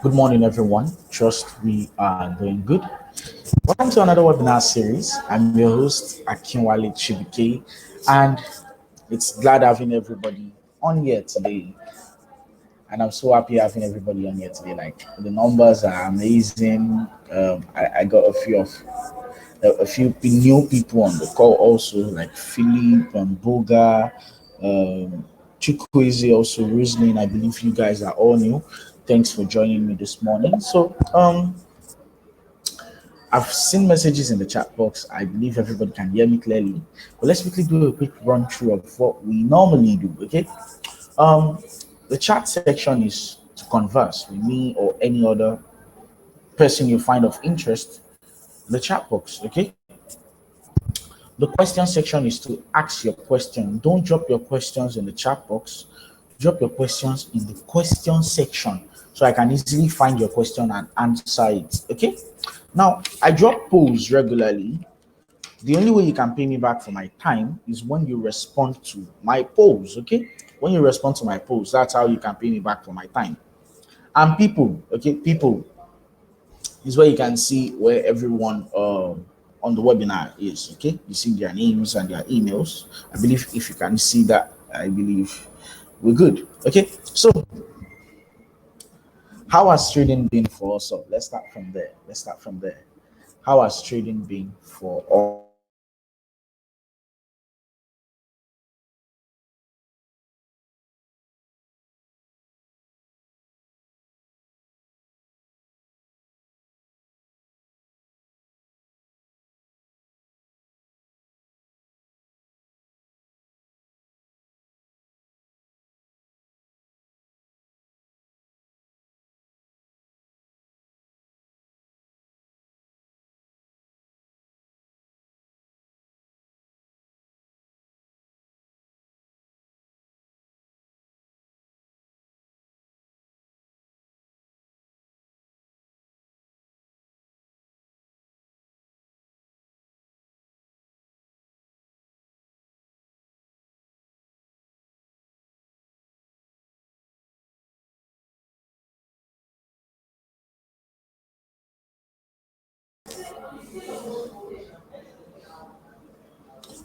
Good morning, everyone. Trust we are doing good. Welcome to another webinar series. I'm your host, Akinwale Chibike, and it's glad having everybody on here today. And I'm so happy having everybody on here today. Like the numbers are amazing. I got a few new people on the call also, like Philip and Boga, um, Chukwueze, also Riesling. I believe you guys are all new. Thanks for joining me this morning. I've seen messages in the chat box. I believe everybody can hear me clearly. But let's quickly do a quick run through of what we normally do. Okay. Um, the chat section is to converse with me or any other person you find of interest in the chat box. Okay. The question section is to ask your question. Don't drop your questions in the chat box. Drop your questions in the question section so I can easily find your question and answer it. Okay. Now, I drop polls regularly. The only way you can pay me back for my time is when you respond to my polls. Okay. When you respond to my polls, that's how you can pay me back for my time. And people, okay, people is where you can see where everyone on the webinar is. Okay, you see their names and their emails. I believe if you can see that, I believe we're good. Okay, so how has trading been for us? So let's start from there. How has trading been for us?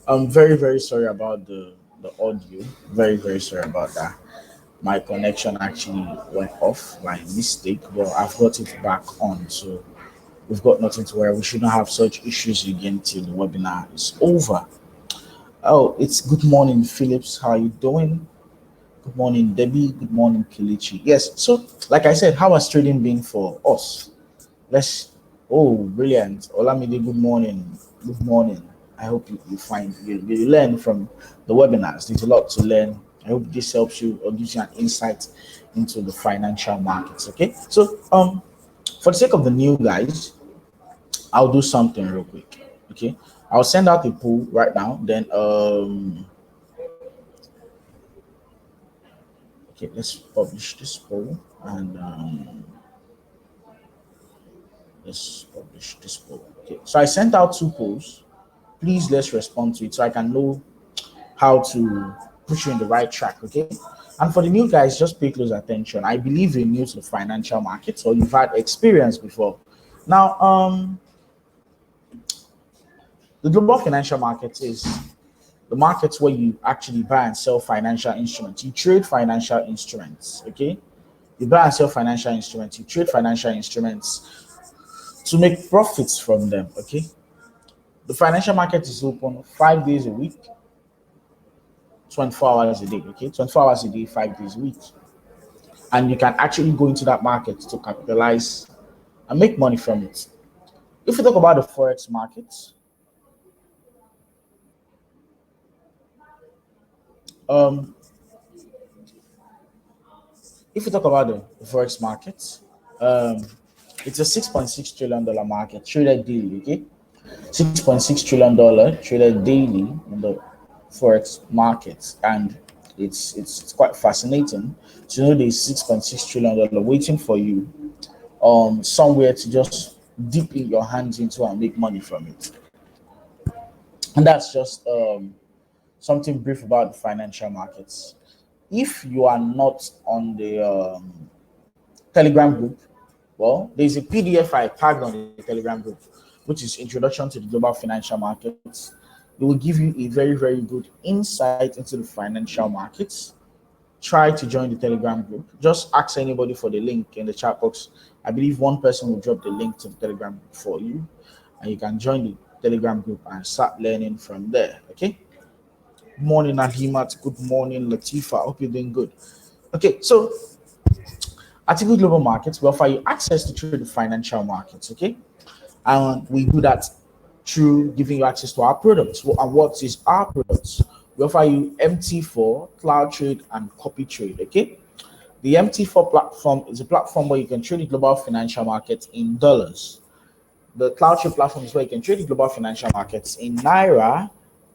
I'm very sorry about the audio. Very sorry about that. My connection actually went off by mistake, but I've got it back on. So we've got nothing to worry. We shouldn't have such issues again till the webinar is over. Oh, it's good morning, Phillips. How are you doing? Good morning, Debbie. Good morning, Kilichi. Yes. So, like I said, how has trading been for us? Let's. Oh, brilliant. Olamide, good morning. Good morning. I hope you find you learn from the webinars. There's a lot to learn. I hope this helps you or gives you an insight into the financial markets. Okay. So, for the sake of the new guys, I'll do something real quick. Okay. I'll send out a poll right now. Then okay, let's publish this poll and let's publish this poll. Okay. So I sent out two polls. Please let's respond to it so I can know how to put you in the right track. Okay. And for the new guys, just pay close attention. I believe you're new to the financial markets or you've had experience before. Now, the global financial market is the markets where you actually buy and sell financial instruments. You trade financial instruments, okay? You buy and sell financial instruments. You trade financial instruments to make profits from them, okay? The financial market is open 5 days a week, 24 hours a day, okay? 24 hours a day, 5 days a week. And you can actually go into that market to capitalize and make money from it. If you talk about the Forex market, um, if you talk about the Forex market, um, it's a $6.6 trillion market traded daily, okay? $6.6 trillion traded daily in the Forex market. And it's quite fascinating to know there's $6.6 trillion waiting for you somewhere to just dip in your hands into and make money from it. And that's just something brief about the financial markets. If you are not on the Telegram group, Well, there's a PDF I tagged on the Telegram group, which is Introduction to the Global Financial Markets. It will give you a very, very good insight into the financial markets. Try to join the Telegram group. Just ask anybody for the link in the chat box. I believe one person will drop the link to the Telegram group for you, and you can join the Telegram group and start learning from there. Okay. Good morning, Ahimat. Good morning, Latifa. Hope you're doing good. Okay, so at Eagle Global Markets, we offer you access to trade the financial markets. Okay, and we do that through giving you access to our products. And what is our products? We offer you MT4, cloud trade, and copy trade. Okay, the MT4 platform is a platform where you can trade the global financial markets in dollars. The cloud trade platform is where you can trade the global financial markets in naira,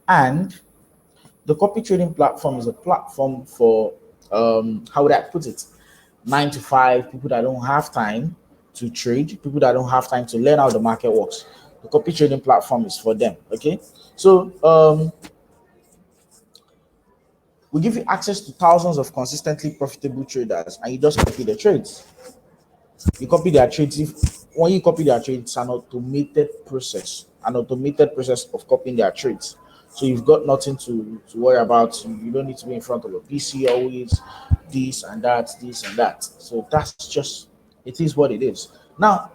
and the copy trading platform is a platform for how would I put it? 9 to 5 people that don't have time to trade, people that don't have time to learn how the market works. The copy trading platform is for them. Okay, so we give you access to thousands of consistently profitable traders, and you just copy the trades. You copy their trades. When you copy their trades, it's an automated process of copying their trades. So you've got nothing to worry about. You don't need to be in front of a PC always, this and that, this and that. So that's just, it is what it is. Now,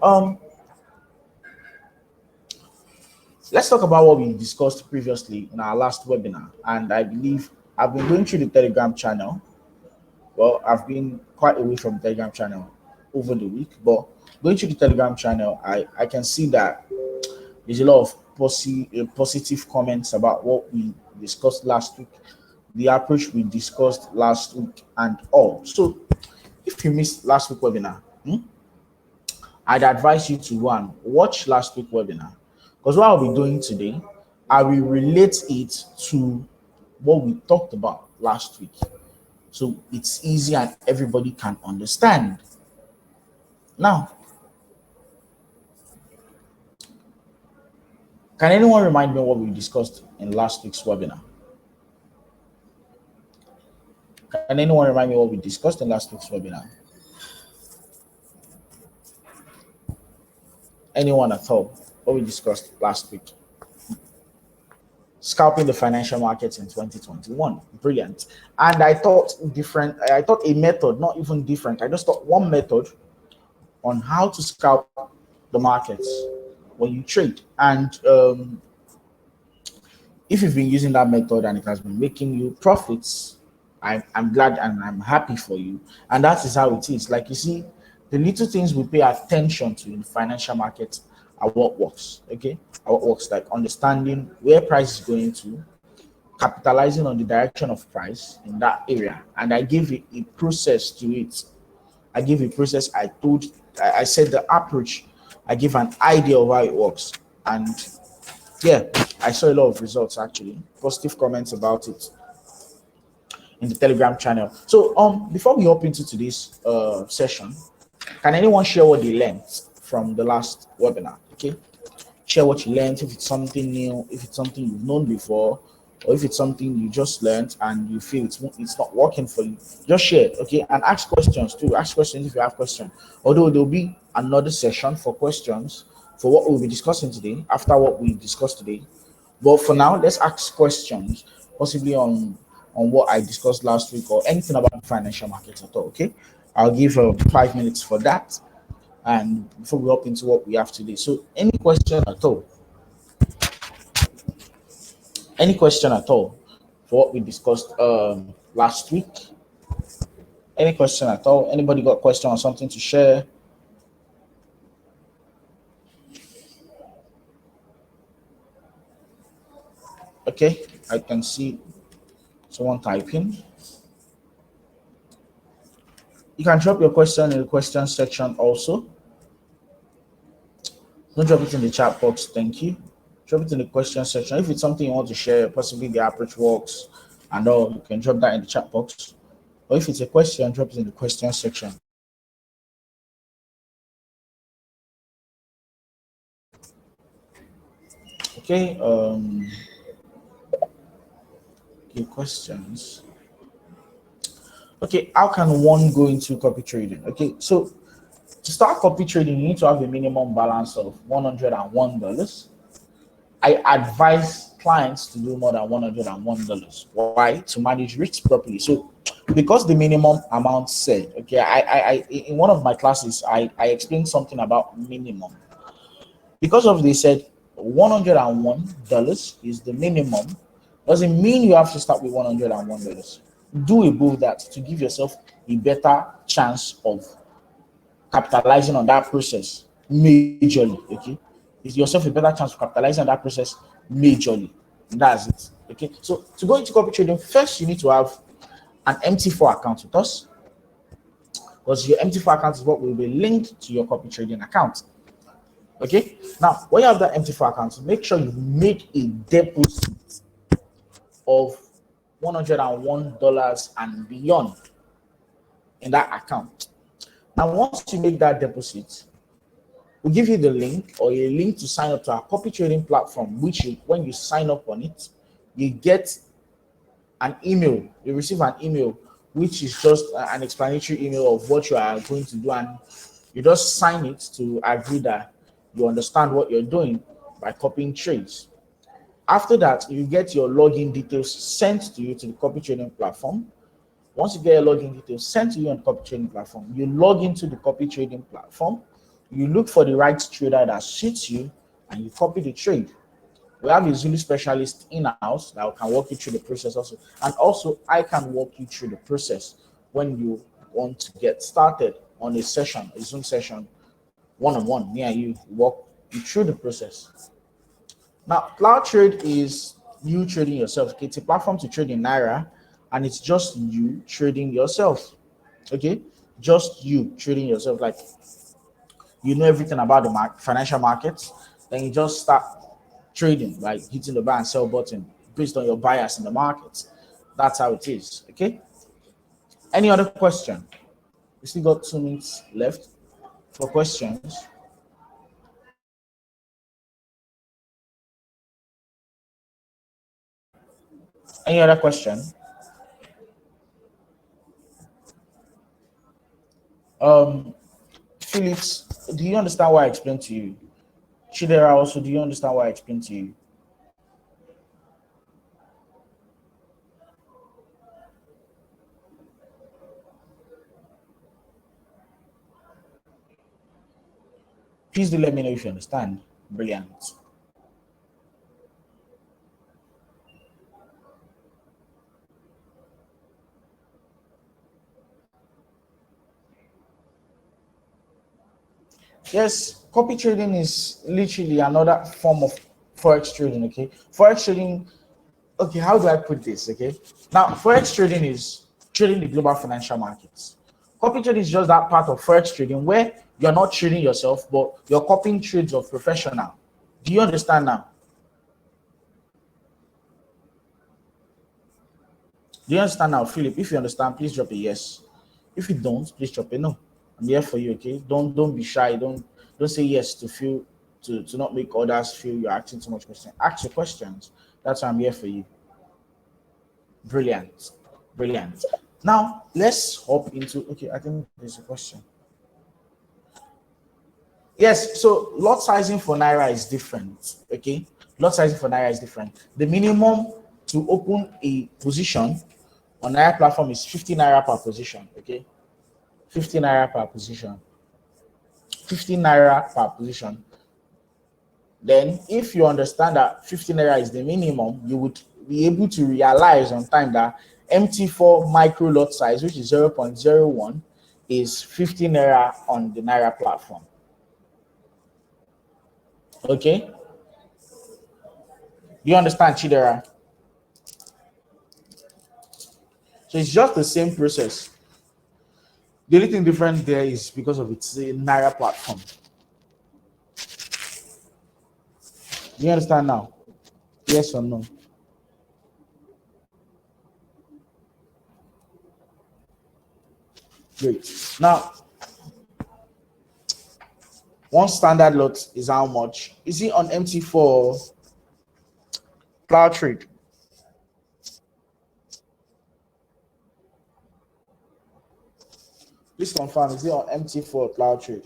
let's talk about what we discussed previously in our last webinar. And I believe I've been going through the Telegram channel. Well, I've been quite away from the Telegram channel over the week, but going through the Telegram channel, I can see that there's a lot of positive comments about what we discussed last week, the approach we discussed last week, and all. So, if you missed last week's webinar, I'd advise you to go and watch last week's webinar, because what I'll be doing today, I will relate it to what we talked about last week, so it's easy and everybody can understand. Now, can anyone remind me what we discussed in last week's webinar? Can anyone remind me what we discussed in last week's webinar? Anyone at all? What we discussed last week? Scalping the financial markets in 2021. Brilliant. And I thought a method, not even different. I just thought one method on how to scalp the markets when you trade. And if you've been using that method and it has been making you profits, I'm glad and I'm happy for you. And that is how it is. Like you see, the little things we pay attention to in financial markets are what works. Okay, are what works, like understanding where price is going to, capitalizing on the direction of price in that area. And I gave a process to it. I gave a process. I said the approach. I give an idea of how it works, and yeah, I saw a lot of results, actually, positive comments about it in the Telegram channel. So before we hop into today's session, can anyone share what they learned from the last webinar? Okay, share what you learned. If it's something new, if it's something you've known before, or if it's something you just learned and you feel it's not working for you, just share it. Okay, and ask questions too. Ask questions if you have questions. Although there'll be another session for questions for what we'll be discussing today after what we discussed today. But for now, let's ask questions, possibly on what I discussed last week or anything about the financial markets at all. Okay, I'll give 5 minutes for that, and before we hop into what we have today. So, any question at all? Any question at all for what we discussed last week? Any question at all? Anybody got a question or something to share? Okay, I can see someone typing. You can drop your question in the question section also. Don't drop it in the chat box. Thank you. Drop it in the question section. If it's something you want to share, possibly the approach works and all, you can drop that in the chat box. Or if it's a question, drop it in the question section. Okay. Okay, questions. Okay, how can one go into copy trading? Okay, so To start copy trading, you need to have a minimum balance of $101. I advise clients to do more than $101. Why? To manage risks properly. So because the minimum amount said, okay, in one of my classes, I explained something about minimum. Because of they said $101 is the minimum, doesn't mean you have to start with $101. Do above that to give yourself a better chance of capitalizing on that process majorly. Okay, it's yourself a better chance of capitalizing on that process majorly. That's it. Okay, so to go into copy trading, first you need to have an MT4 account with us, because your MT4 account is what will be linked to your copy trading account. Okay, now when you have that MT4 account, make sure you make a deposit of $101 and beyond in that account. Now, once you make that deposit, we'll give you the link or a link to sign up to our copy trading platform, which when you sign up on it, you get an email. You receive an email, which is just an explanatory email of what you are going to do, and you just sign it to agree that you understand what you're doing by copying trades. After that, you get your login details sent to you to the copy trading platform. Once you get your login details sent to you on the copy trading platform, you log into the copy trading platform, you look for the right trader that suits you, and you copy the trade. We have a Zulu specialist in-house that can walk you through the process also. And also, I can walk you through the process when you want to get started on a session, a Zoom session, one-on-one, me and you walk you through the process. Now, Cloud Trade is you trading yourself. Okay? It's a platform to trade in Naira, and it's just you trading yourself. Okay, just you trading yourself. Like, you know everything about the financial markets, then you just start trading, like hitting the buy and sell button based on your bias in the market. That's how it is. Okay. Any other question? We still got 2 minutes left for questions. Any other question? Felix, do you understand why I explained to you? Chidera, also, do you understand why I explained to you? Please do let me know if you understand. Brilliant. Yes, copy trading is literally another form of forex trading. Okay, forex trading. Okay, how do I put this? Okay, now forex trading is trading the global financial markets. Copy trading is just that part of forex trading where you're not trading yourself, but you're copying trades of professional. Do you understand now? Do you understand now, Philip? If you understand, please drop a yes. If you don't, please drop a no. I'm here for you. Okay, don't be shy. Don't say yes to feel to not make others feel you're asking too much questions. Ask your questions. That's why I'm here for you. Brilliant. Brilliant. Now let's hop into, okay, I think there's a question. Yes, so lot sizing for Naira is different. Okay, lot sizing for Naira is different. The minimum to open a position on Naira platform is 50 Naira per position. Okay, 50 Naira per position. 50 Naira per position. Then, if you understand that 50 Naira is the minimum, you would be able to realize on time that MT4 micro lot size, which is 0.01, is 50 Naira on the Naira platform. Okay? You understand, Chidera? So it's just the same process. The only thing different there is because of its Naira platform. Do you understand now? Yes or no? Great. Now, one standard lot is how much? Is it on MT4 Cloud Trade? Please Please confirm, is it on MT4 or cloud trade?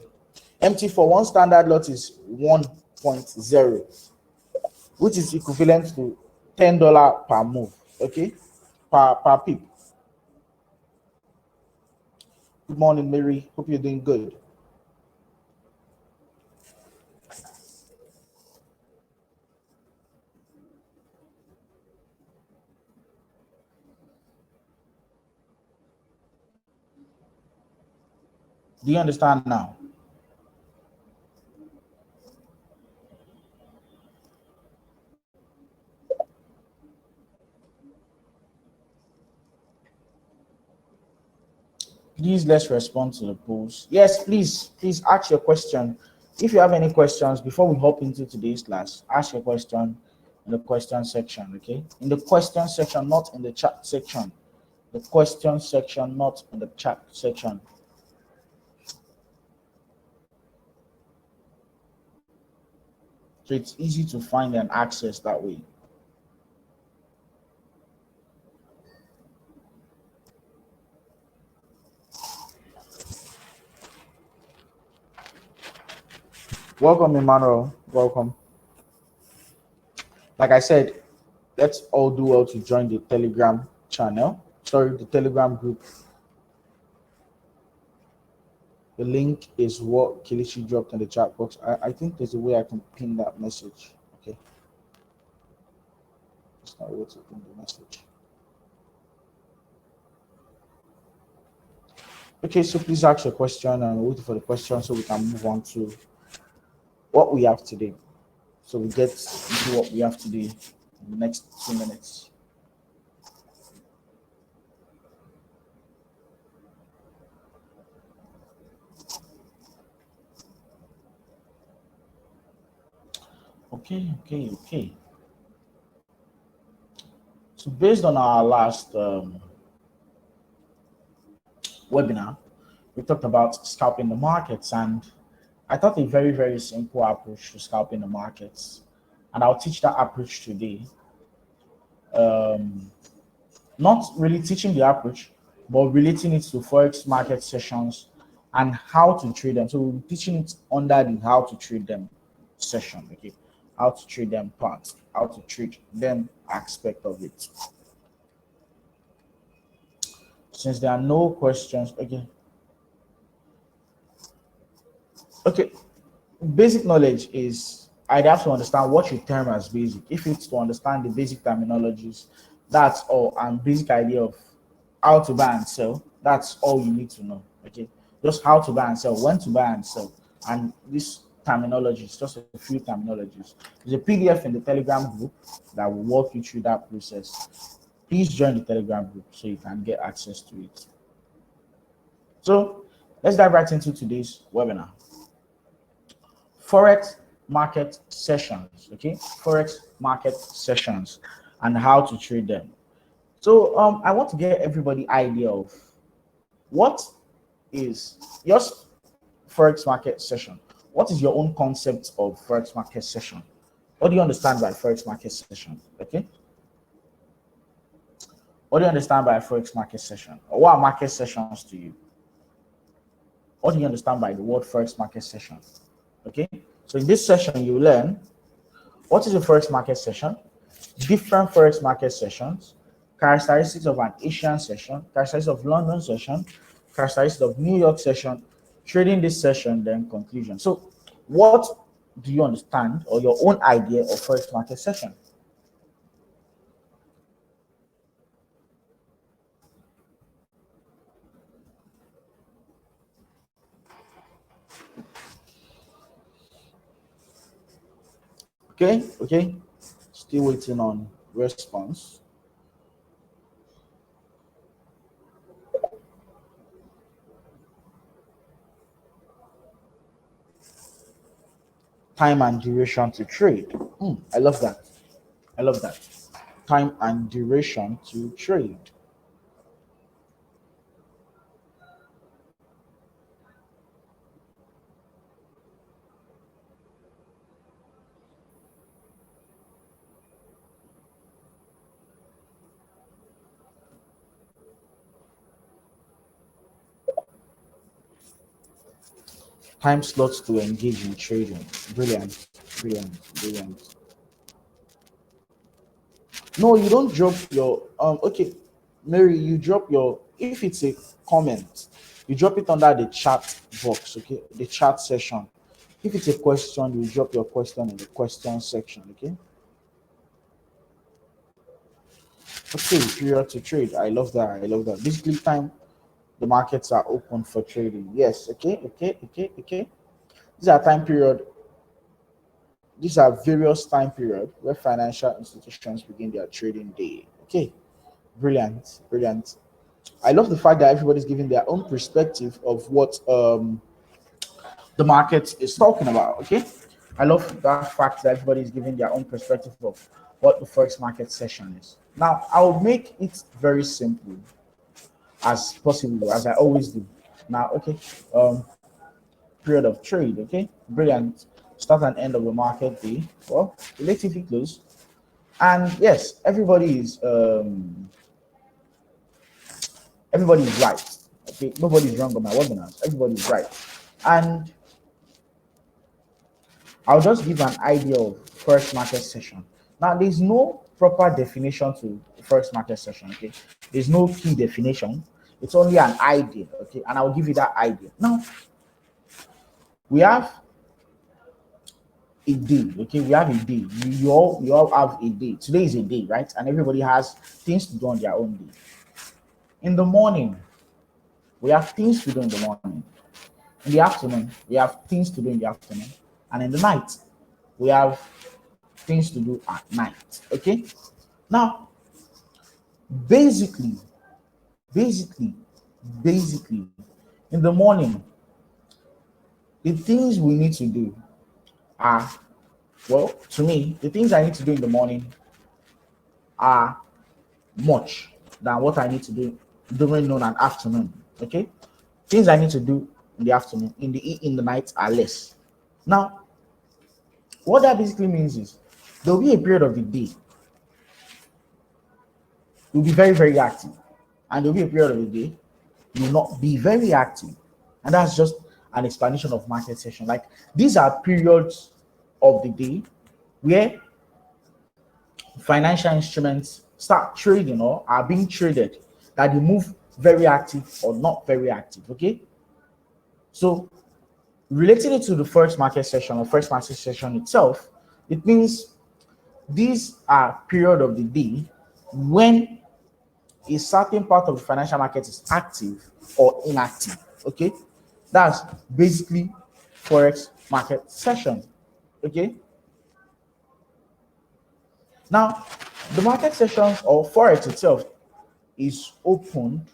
MT4, one standard lot is 1.0, which is equivalent to $10 per move, okay, per pip. Good morning, Mary. Hope you're doing good. Do you understand now? Please let's respond to the polls. Yes, please ask your question. If you have any questions before we hop into today's class, ask your question in the question section, okay? In the question section, not in the chat section. The question section, not in the chat section. So it's easy to find and access that way. Welcome, Emmanuel. Welcome. Like I said, let's all do well to join the Telegram channel. Sorry, the Telegram group. The link is what Kilichi dropped in the chat box. I think there's a way I can pin that message. Okay. It's not able to pin the message. Okay, so please ask your question and wait for the question so we can move on to what we have today. So we get into what we have today in the next 2 minutes. Okay. So based on our last webinar, we talked about scalping the markets, and I thought a very, very simple approach to scalping the markets, and I'll teach that approach today. Not really teaching the approach, but relating it to Forex market sessions and how to trade them. So we're teaching it under the how to trade them session, okay? How to trade them part, how to trade them aspect of it. Since there are no questions, okay. Basic knowledge is I'd have to understand what you term as basic. If it's to understand the basic terminologies, that's all, and basic idea of how to buy and sell, that's all you need to know. Okay, just how to buy and sell, when to buy and sell, and this terminology is just a few terminologies. There's a PDF in the Telegram group that will walk you through that process. Please join the Telegram group so you can get access to it. So let's dive right into today's webinar. Forex market sessions, okay? Forex market sessions and how to trade them. So I want to get everybody idea of what is your Forex market session. What is your own concept of Forex market session? What do you understand by Forex market session? Okay. What do you understand by a Forex market session? Or what are market sessions to you? What do you understand by the word Forex market session? Okay. So in this session, you learn what is a Forex market session, different Forex market sessions, characteristics of an Asian session, characteristics of London session, characteristics of New York session, trading this session, then conclusion. So what do you understand or your own idea of Forex market session? Okay. Still waiting on response. Time and duration to trade. I love that. Time and duration to trade. Time slots to engage in trading. Brilliant, brilliant, brilliant. No, you don't drop your okay, Mary, you drop your, if it's a comment, you drop it under the chat box, okay? The chat session. If it's a question, you drop your question in the question section, okay? Okay, period to trade. I love that. I love that. Basically, time the markets are open for trading. Yes, okay, okay, okay, okay. These are time period. These are various time period where financial institutions begin their trading day. Okay, brilliant, brilliant. I love the fact that everybody's giving their own perspective of what the market is talking about. Okay, I love that fact that everybody's giving their own perspective of what the Forex market session is. Now, I'll make it very simple as possible, as I always do. Now, okay, period of trade. Okay, brilliant. Start and end of the market day. Well, relatively close. And yes, everybody's right. Okay, nobody's wrong on my webinars. Everybody's right. And I'll just give an idea of Forex market session. Now, there's no proper definition to Forex market session. Okay, there's no key definition. It's only an idea. Okay, and I'll give you that idea. Now, we have a day. Okay, we have a day. You all have a day. Today is a day, right? And everybody has things to do on their own day. In the morning, we have things to do in the morning. In the afternoon, we have things to do in the afternoon. And in the night, we have things to do at night. Okay? Now, basically, in the morning, the things we need to do are, well, to me, the things I need to do in the morning are much than what I need to do during noon and afternoon. Okay? Things I need to do in the afternoon, in the night are less. Now, what that basically means is there will be a period of the day you'll be very, very active, and there will be a period of the day you will not be very active. And that's just an explanation of market session. Like, these are periods of the day where financial instruments start trading or are being traded, that they move very active or not very active. Okay, so relating it to the first market session or first market session itself, it means these are period of the day when a certain part of the financial market is active or inactive. Okay, that's basically Forex market session. Okay, now the market sessions or Forex itself is open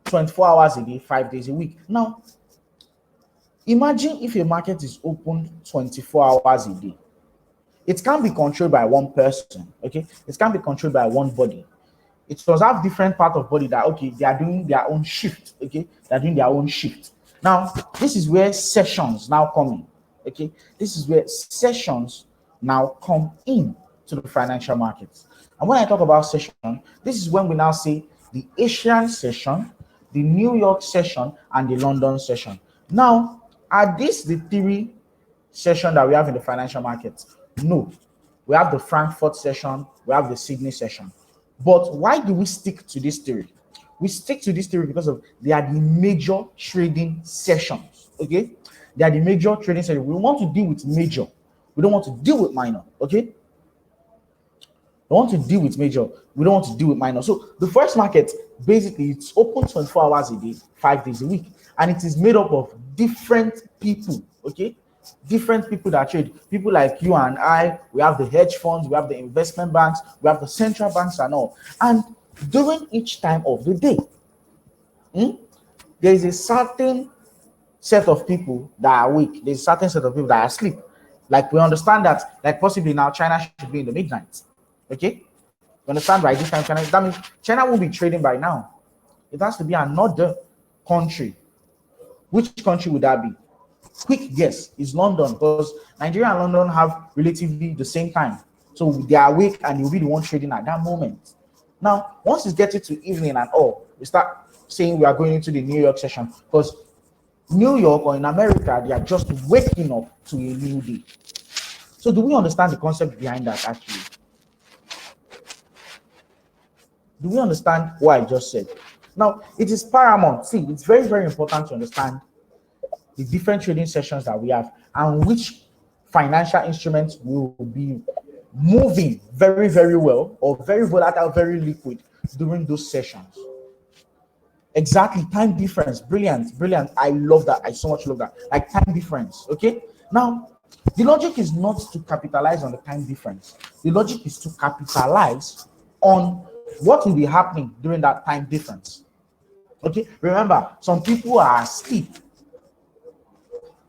24 hours a day, 5 days a week. Now, imagine if a market is open 24 hours a day. It can't be controlled by one person. Okay, it can't be controlled by one body. It does have different part of body that, okay, they are doing their own shift. Okay, they're doing their own shift. Now, this is where sessions now come in. Okay, this is where sessions now come in to the financial markets. And when I talk about session, this is when we now say the Asian session, the New York session, and the London session. Now, are these the three sessions that we have in the financial markets? No. We have the Frankfurt session, we have the Sydney session. But why do we stick to this theory? We stick to this theory because of they are the major trading sessions. Okay, they are the major trading sessions. We want to deal with major. We don't want to deal with minor. Okay, we want to deal with major. We don't want to deal with minor. So the first market, basically, it's open 24 hours a day, 5 days a week, and it is made up of different people. Okay, different people that trade. People like you and I. We have the hedge funds, we have the investment banks, we have the central banks and all. And during each time of the day, there is a certain set of people that are awake. There's a certain set of people that are asleep. Like, we understand that, like, possibly now China should be in the midnight. Okay, you understand, right? This time China, that means China won't be trading by now. It has to be another country. Which country would that be? Quick guess is London, because Nigeria and London have relatively the same time. So they are awake and you'll be the one trading at that moment. Now, once it's getting to evening and all, we start saying we are going into the New York session, because New York or in America, they are just waking up to a new day. So do we understand the concept behind that actually? Do we understand what I just said? Now, it is paramount. See, it's very, very important to understand the different trading sessions that we have and which financial instruments will be moving very, very well or very volatile, very liquid during those sessions. Exactly, time difference. Brilliant, brilliant. I love that. I so much love that. Like time difference. Okay. Now, the logic is not to capitalize on the time difference. The logic is to capitalize on what will be happening during that time difference. Okay. Remember, some people are asleep,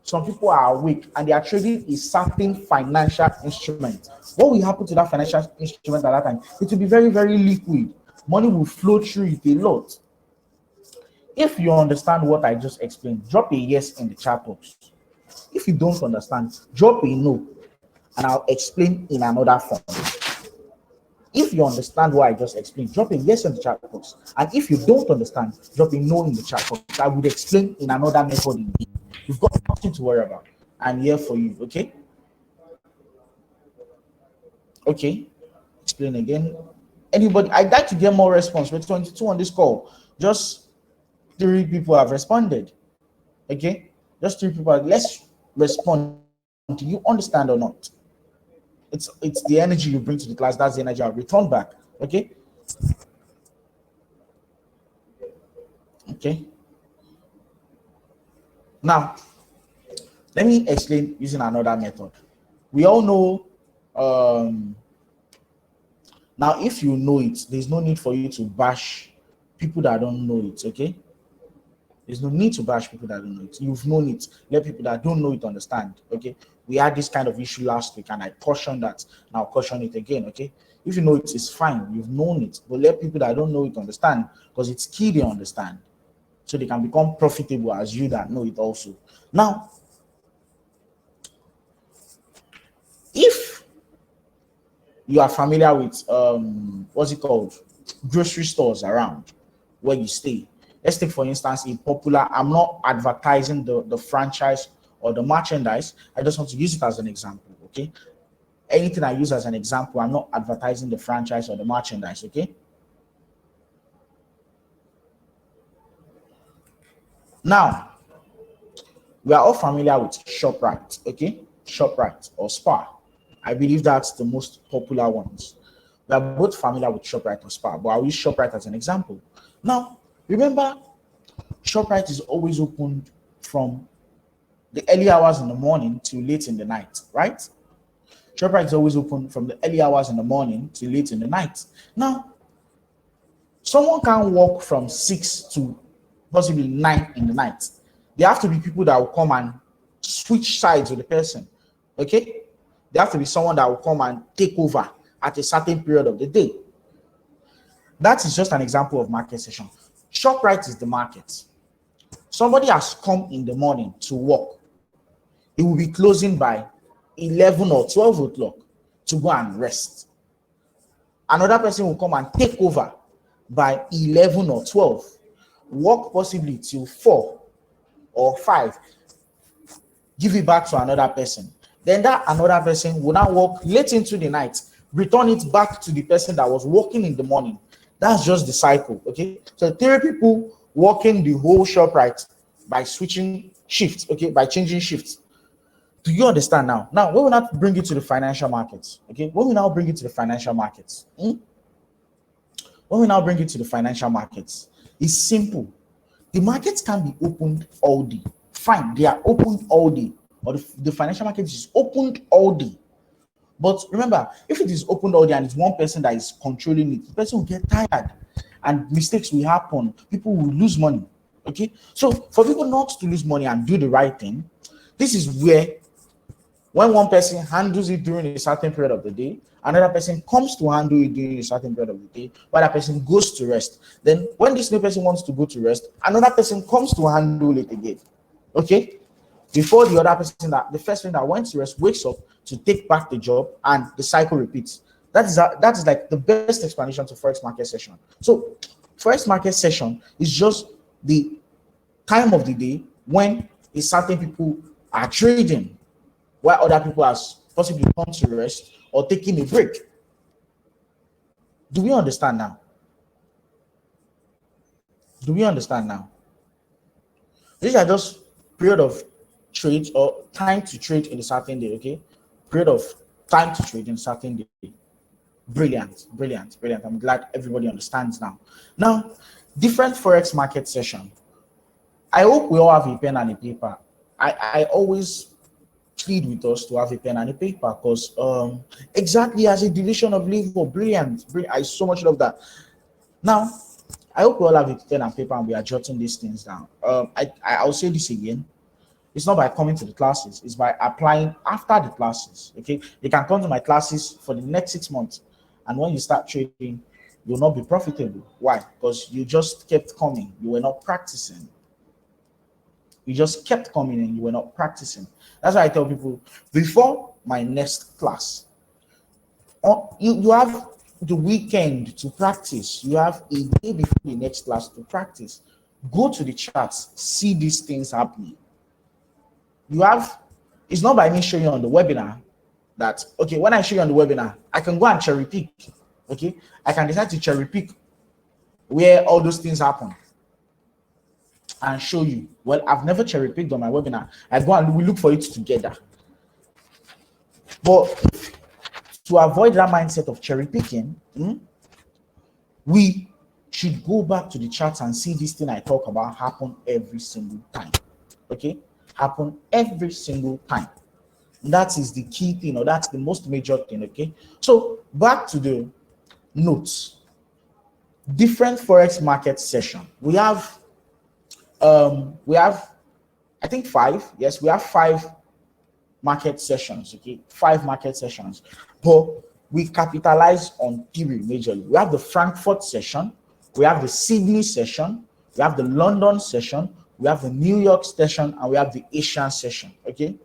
some people are awake, and they are trading a certain financial instrument. What will happen to that financial instrument at that time? It will be very, very liquid. Money will flow through it a lot. If you understand what I just explained, drop a yes in the chat box. If you don't understand, drop a no, and I'll explain in another form. If you understand what I just explained, drop a yes in the chat box. And if you don't understand, drop a no in the chat box. I would explain in another method. You've got nothing to worry about. I'm here for you, okay? Okay, explain again. Anybody? I'd like to get more response. We're 22 on this call. Just 3 people have responded. Okay, just 3 people. Let's respond. Do you understand or not? It's the energy you bring to the class. That's the energy I'll return back. Okay. Okay. Now, let me explain using another method. We all know. Now, if you know it, there's no need for you to bash people that don't know it. Okay. There's no need to bash people that don't know it. You've known it. Let people that don't know it understand. Okay. We had this kind of issue last week, and I cautioned that. Now caution it again. Okay. If you know it, it's fine. You've known it, but let people that don't know it understand, because it's key they understand, so they can become profitable as you that know it also. Now, if you are familiar with what's it called, grocery stores around where you stay. Let's take, for instance, a popular, I'm not advertising the franchise or the merchandise. I just want to use it as an example, okay? Anything I use as an example, I'm not advertising the franchise or the merchandise, okay? Now, we are all familiar with ShopRite, okay? ShopRite or Spar. I believe that's the most popular ones. We are both familiar with ShopRite or Spar, but I'll use ShopRite as an example. Now, remember, ShopRite is always opened from the early hours in the morning to late in the night, right? ShopRite is always open from the early hours in the morning to late in the night. Now, someone can walk from 6 to possibly 9 in the night. There have to be people that will come and switch sides with the person, okay? There have to be someone that will come and take over at a certain period of the day. That is just an example of market session. ShopRite is the market. Somebody has come in the morning to work. It will be closing by 11 or 12 o'clock to go and rest. Another person will come and take over by 11 or 12, work possibly till 4 or 5, give it back to another person. Then that another person will now work late into the night, return it back to the person that was working in the morning. That's just the cycle, okay? So 3 people working the whole ShopRite by switching shifts, okay, by changing shifts. Do you understand now? Now, when we now bring it to the financial markets, okay? When we now bring it to the financial markets, when we now bring it to the financial markets, it's simple. The markets can be opened all day. Fine, they are opened all day. Or the financial market is opened all day. But remember, if it is opened all day and it's one person that is controlling it, the person will get tired and mistakes will happen. People will lose money. Okay? So for people not to lose money and do the right thing, this is where when one person handles it during a certain period of the day, another person comes to handle it during a certain period of the day, while that person goes to rest. Then when this new person wants to go to rest, another person comes to handle it again. Okay? Before the other person, the first person that went to rest wakes up to take back the job, and the cycle repeats. That is like the best explanation to Forex market session. So Forex market session is just the time of the day when a certain people are trading while other people are possibly come to rest or taking a break. Do we understand now? Do we understand now? These are just period of trade or time to trade in a certain day, okay? Period of time to trade in a certain day. Brilliant, brilliant, brilliant. I'm glad everybody understands now. Now, different Forex market session. I hope we all have a pen and a paper. I always plead with us to have a pen and a paper because exactly as a division of labor, brilliant. I so much love that. Now, I hope we all have a pen and paper and we are jotting these things down. I'll say this again. It's not by coming to the classes, it's by applying after the classes. Okay, you can come to my classes for the next 6 months, and when you start trading, you'll not be profitable. Why? Because you just kept coming, you were not practicing. You just kept coming and you were not practicing. That's why I tell people before my next class, you have the weekend to practice. You have a day before the next class to practice. Go to the charts, see these things happening. You have, it's not by me showing you on the webinar that, okay, when I show you on the webinar, I can go and cherry pick. Okay, I can decide to cherry pick where all those things happen and show you. Well, I've never cherry picked on my webinar. I go and we look for it together. But to avoid that mindset of cherry picking, we should go back to the charts and see this thing I talk about happen every single time. Okay, happen every single time. That is the key thing, or that's the most major thing. Okay, so back to the notes. Different Forex market session. We have I think 5. Yes, we have 5 market sessions. Okay, 5 market sessions, but we capitalize on 3 majorly. We have the Frankfurt session, we have the Sydney session, we have the London session, we have the New York session, and we have the Asian session. Okay,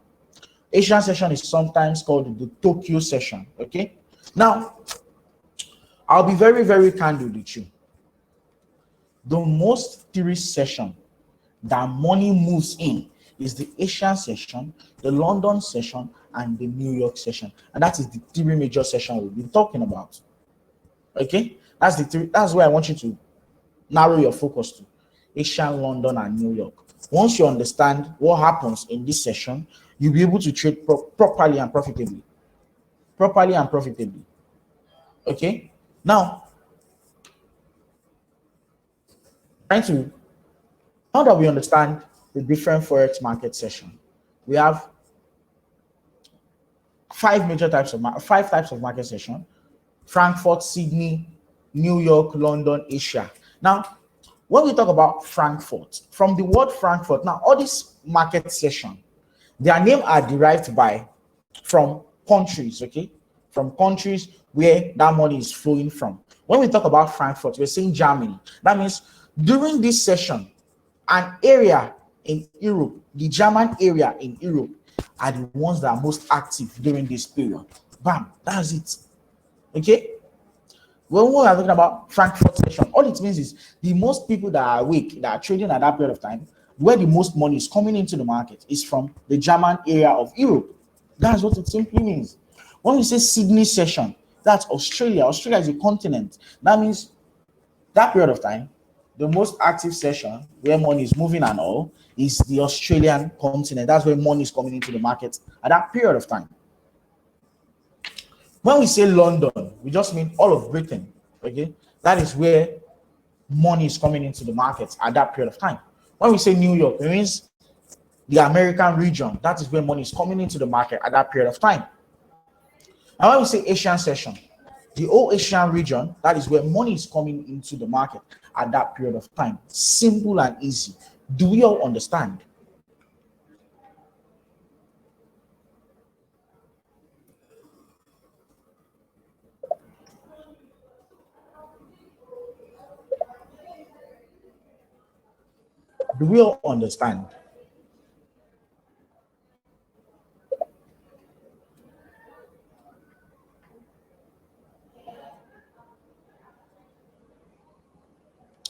Asian session is sometimes called the Tokyo session. Okay, now I'll be very, very candid with you. The most serious session that money moves in is the Asian session, the London session, and the New York session. And that is the 3 major sessions we'll be talking about. Okay, that's the 3. That's where I want you to narrow your focus to: Asian, London, and New York. Once you understand what happens in this session, you'll be able to trade properly and profitably. Properly and profitably. Okay, now now that we understand the different Forex market session, we have 5 types of market session: Frankfurt, Sydney, New York, London, Asia. Now, when we talk about Frankfurt, from the word Frankfurt, now all these market session, their name are derived from countries, okay? From countries where that money is flowing from. When we talk about Frankfurt, we're saying Germany. That means during this session, an area in Europe, the German area in Europe, are the ones that are most active during this period. Bam, that's it. Okay? When we are talking about Frankfurt session, all it means is the most people that are awake, that are trading at that period of time, where the most money is coming into the market is from the German area of Europe. That's what it simply means. When we say Sydney session, that's Australia. Australia is a continent. That means that period of time, the most active session where money is moving and all is the Australian continent. That's where money is coming into the market at that period of time. When we say London, we just mean all of Britain. Okay, that is where money is coming into the market at that period of time. When we say New York, it means the American region. That is where money is coming into the market at that period of time. And when we say Asian session, the whole Asian region, that is where money is coming into the market at that period of time. Simple and easy. Do we all understand? Do we all understand?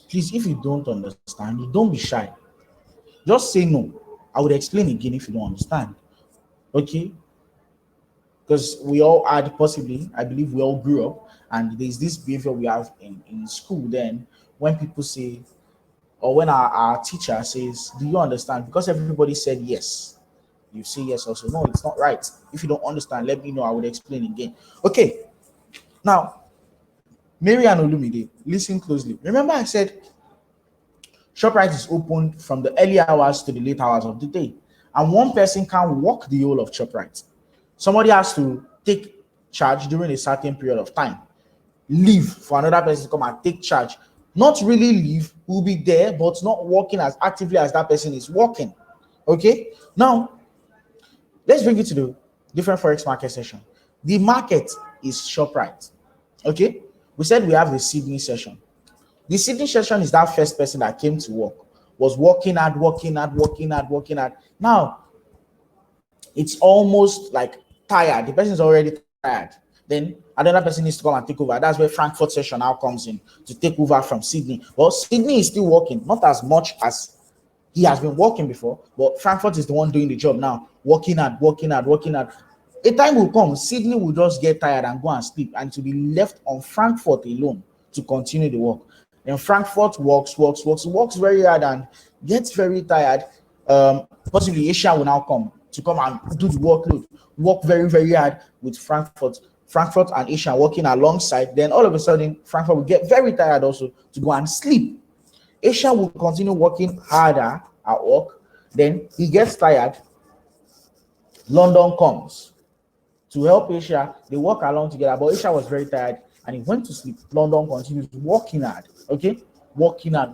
Please, if you don't understand, don't be shy. Just say no. I would explain again if you don't understand. Okay? Because we all had, possibly, I believe we all grew up, and there's this behavior we have in school then, when people say, or when our teacher says, do you understand? Because everybody said yes, you say yes also. No, it's not right. If you don't understand, let me know. I would explain again. Okay. Now, Mary and Olumide, listen closely. Remember I said ShopRite is open from the early hours to the late hours of the day. And one person can walk the whole of ShopRite. Somebody has to take charge during a certain period of time. Leave for another person to come and take charge. Not really leave, will be there, but not working as actively as that person is working. Okay? Now, let's bring it to the different Forex market session. The market is ShopRite. Okay? We said we have the Sydney session. The Sydney session is that first person that came to work, was working hard. Now, it's almost like tired. The person is already tired. Then another person needs to come and take over. That's where Frankfurt session now comes in to take over from Sydney. Well, Sydney is still working, not as much as he has been working before, but Frankfurt is the one doing the job now, working hard. A time will come, Sydney will just get tired and go and sleep, and to be left on Frankfurt alone to continue the work. Then Frankfurt works very hard and gets very tired. Possibly Asia will now come and do the workload, work very, very hard with Frankfurt and Asia working alongside. Then all of a sudden, Frankfurt will get very tired also to go and sleep. Asia will continue working harder at work. Then he gets tired. London comes to help Asia. They work along together, but Asia was very tired and he went to sleep. London continues working hard. Okay, working hard.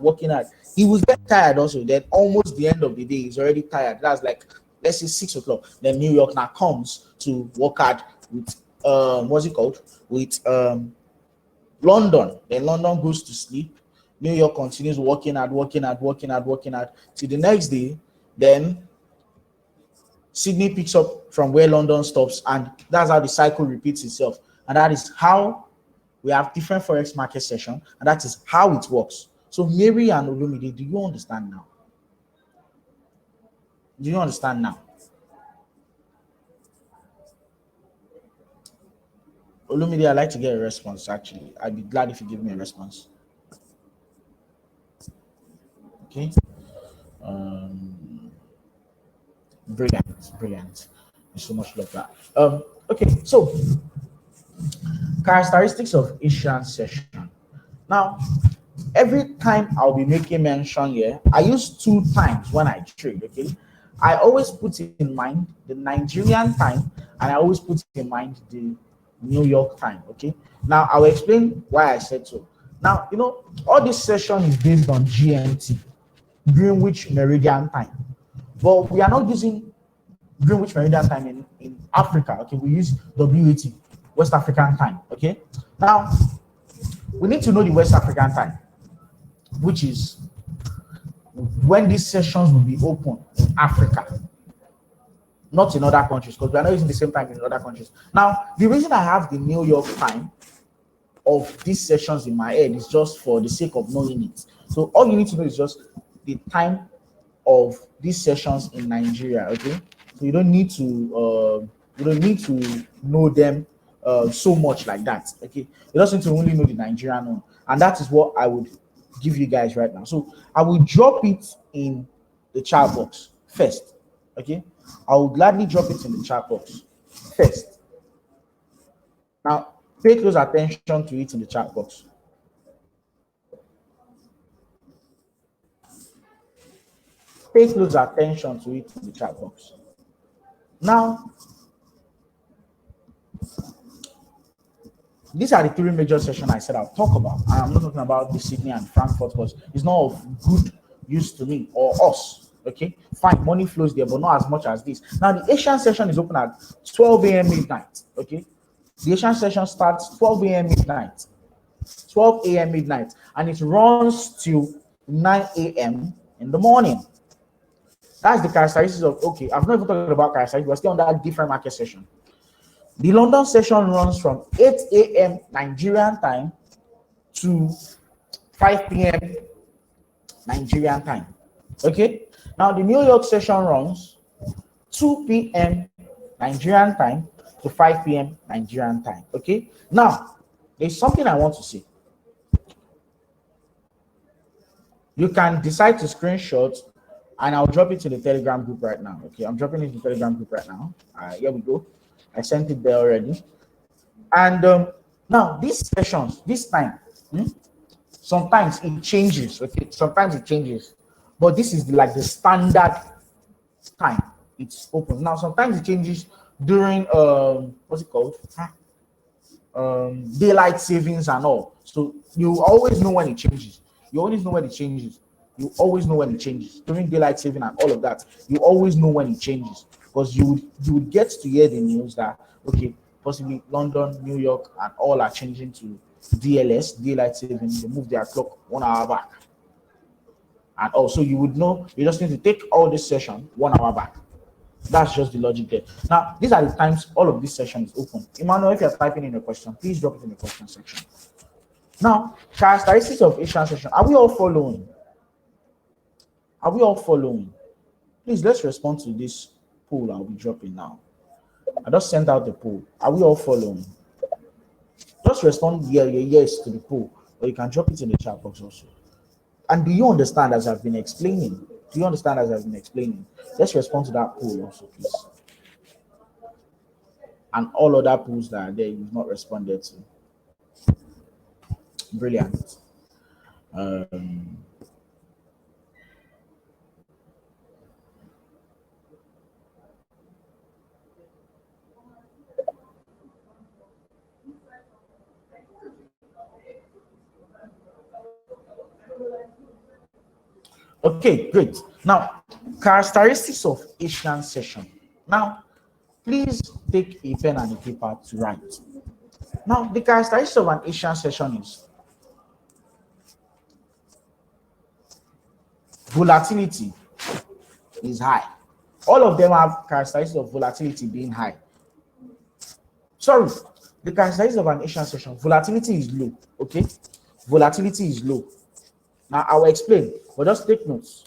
He will get tired also. Then almost the end of the day, he's already tired. That's like, let's say 6 o'clock. Then New York now comes to work hard with with London. Then London goes to sleep. New York continues working hard till the next day. Then Sydney picks up from where London stops, and that's how the cycle repeats itself. And that is how we have different Forex market session, and that is how it works. So Mary and Olumide, do you understand now? Do you understand now? Olumide, I'd like to get a response, actually. I'd be glad if you give me a response. Okay. Brilliant. There's so much love that. Okay, so characteristics of Asian session. Now, every time I'll be making mention here, I use 2 times when I trade. Okay, I always put in mind the Nigerian time, and I always put in mind the New York time. Okay, now I'll explain why I said so. Now, all this session is based on GMT, Greenwich Meridian time, but we are not using Greenwich Meridian time in Africa. Okay, we use WAT, West African time. Okay, now we need to know the West African time, which is when these sessions will be open in Africa, not in other countries, because we are not using the same time in other countries. Now, the reason I have the New York time of these sessions in my head is just for the sake of knowing it. So all you need to know is just the time of these sessions in Nigeria. Okay, so you don't need to know them so much like that. Okay, you just need to only know the Nigerian one, and that is what I would give you guys right now. So I will drop it in the chat box first. Okay, I will gladly drop it in the chat box first. Now pay close attention to it in the chat box. Pay close attention to it in the chat box. Now, these are the 3 major sessions I said I'll talk about. I'm not talking about the Sydney and Frankfurt because it's not of good use to me or us. Okay, fine, money flows there, but not as much as this. Now, the Asian session is open at 12 a.m. midnight. Okay, the Asian session starts 12 a.m. midnight. 12 a.m. midnight, and it runs till 9 a.m. in the morning. That's the characteristics of, okay, I've not even talked about characteristics, we're still on that different market session. The London session runs from 8 a.m. Nigerian time to 5 p.m. Nigerian time. Okay, Now the New York session runs 2 p.m. Nigerian time to 5 p.m. Nigerian time. Okay. Now there's something I want to say. You can decide to screenshot, and I'll drop it to the Telegram group right now. Okay, I'm dropping it to the Telegram group right now. Here we go. I sent it there already. And now these sessions, this time, sometimes it changes. Okay, sometimes it changes, but this is like the standard time it's open. Now sometimes it changes during what's it called? Daylight savings and all. So you always know when it changes. You always know when it changes. You always know when it changes during daylight saving and all of that. You always know when it changes, because you would get to hear the news that okay, possibly London, New York, and all are changing to DLS, daylight saving. They move their clock 1 hour back, and also you would know you just need to take all this session 1 hour back. That's just the logic there. Now, these are the times all of this session is open. Emmanuel, if you're typing in a question, please drop it in the question section. Now, characteristics of Asian session. Are we all following? Are we all following? Please, let's respond to this poll I'll be dropping now. I just sent out the poll. Are we all following? Just respond yes to the poll, or you can drop it in the chat box also. And do you understand as I've been explaining? Do you understand as I've been explaining? Let's respond to that poll also, please. And all other polls that are there you've not responded to. Brilliant. Okay, great. Now, characteristics of Asian session. Now, please take a pen and a paper to write. Now, the characteristics of an Asian session is volatility is high. All of them have characteristics of volatility being high. Sorry, the characteristics of an Asian session, volatility is low. Okay, volatility is low. Now, I will explain, but just take notes.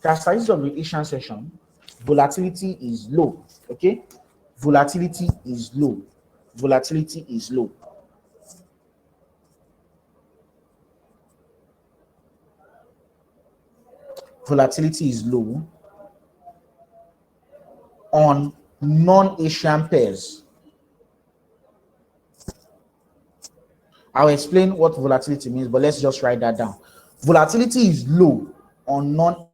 Characteristics of the Asian session, volatility is low. Okay, volatility is low. Volatility is low. Volatility is low on non-Asian pairs. I'll explain what volatility means, but let's just write that down. Volatility is low on non,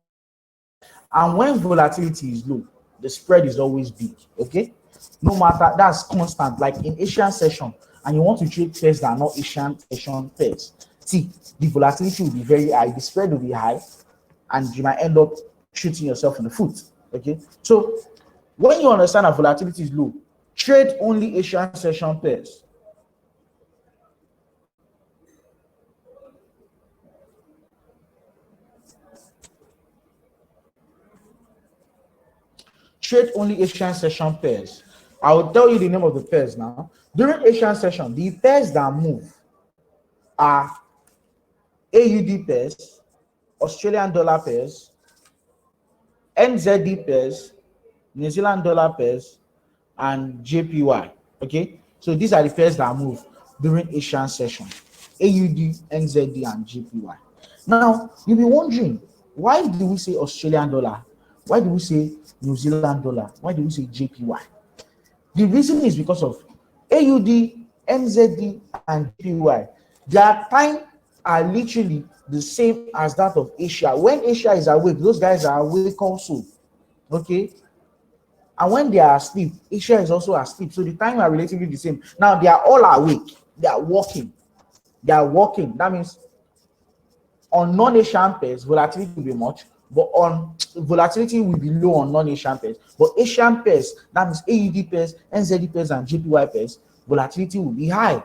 and when volatility is low, the spread is always big. Okay, no matter, that's constant. Like in Asian session, and you want to trade pairs that are not Asian session pairs, see, the volatility will be very high, the spread will be high, and you might end up shooting yourself in the foot. Okay, so when you understand that volatility is low, trade only Asian session pairs. Trade only Asian session pairs. I will tell you the name of the pairs now. During Asian session, the pairs that move are AUD pairs, Australian dollar pairs, NZD pairs, New Zealand dollar pairs, and JPY. Okay, so these are the pairs that move during Asian session: AUD, NZD, and JPY. Now you'll be wondering, why do we say Australian dollar? Why do we say New Zealand dollar? Why do we say JPY? The reason is because of AUD, NZD, and JPY. Their time are literally the same as that of Asia. When Asia is awake, those guys are awake also. Okay, and when they are asleep, Asia is also asleep. So the time are relatively the same. Now they are all awake. They are working. They are working. That means on non-Asian pairs, volatility will be much, but on volatility will be low on non-Asian pairs. But Asian pairs, that means AUD pairs, NZD pairs, and JPY pairs, volatility will be high.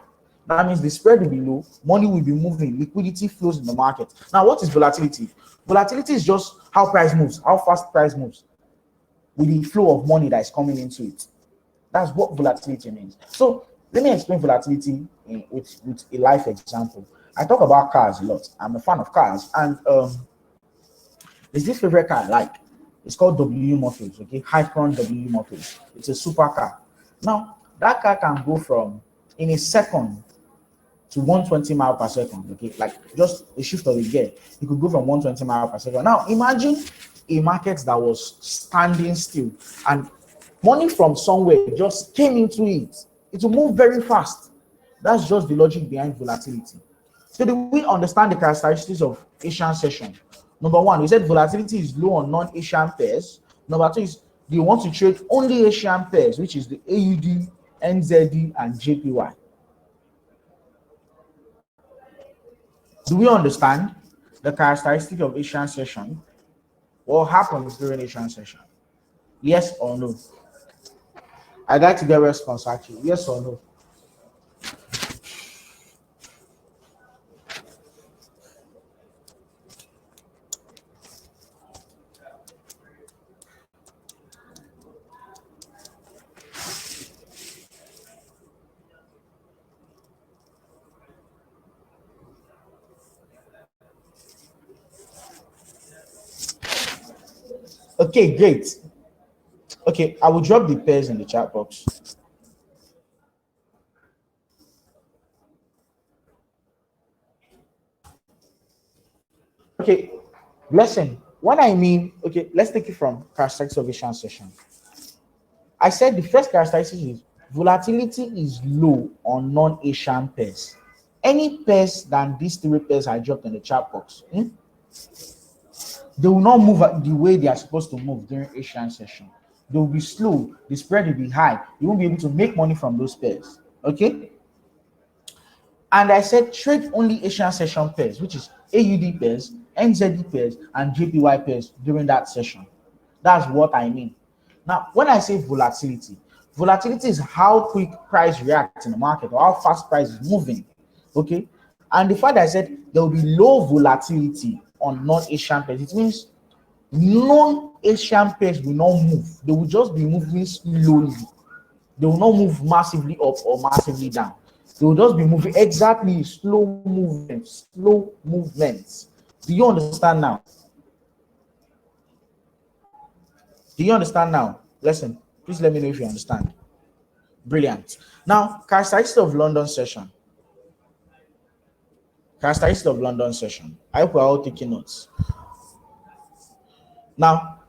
That means the spread will be low, money will be moving, liquidity flows in the market. Now, what is volatility? Volatility is just how price moves, how fast price moves with the flow of money that is coming into it. That's what volatility means. So let me explain volatility with a life example. I talk about cars a lot. I'm a fan of cars, and there's this favorite car I like. It's called W Motors, okay? Hypron W Motors. It's a supercar. Now, that car can go from in a second to 120 mile per second, okay? Like just a shift of a gear, you could go from 120 mile per second. Now, imagine a market that was standing still and money from somewhere just came into it. It will move very fast. That's just the logic behind volatility. So do we understand the characteristics of Asian session? Number one, we said volatility is low on non-Asian pairs. Number two is, do you want to trade only Asian pairs, which is the AUD, NZD, and JPY? Do we understand the characteristic of Asian session? What happens during Asian session? Yes or no? I'd like to get a response actually. Yes or no? Okay, great. Okay, I will drop the pairs in the chat box. Okay, listen. When I mean, okay, let's take it from characteristics of Asian session. I said the first characteristic is volatility is low on non-Asian pairs. Any pairs than these three pairs I dropped in the chat box, they will not move the way they are supposed to move during Asian session. They will be slow, the spread will be high. You won't be able to make money from those pairs. Okay? And I said trade only Asian session pairs, which is AUD pairs, NZD pairs, and JPY pairs during that session. That's what I mean. Now, when I say volatility, volatility is how quick price reacts in the market or how fast price is moving. Okay? And the fact that I said there will be low volatility on non-Asian pairs, it means non-Asian pairs will not move. They will just be moving slowly. They will not move massively up or massively down. They will just be moving exactly slow movements, slow movements. Do you understand now? Do you understand now? Listen, please let me know if you understand. Brilliant. Now, characteristics of London session. Characteristics of London session. I hope we're all taking notes. Now,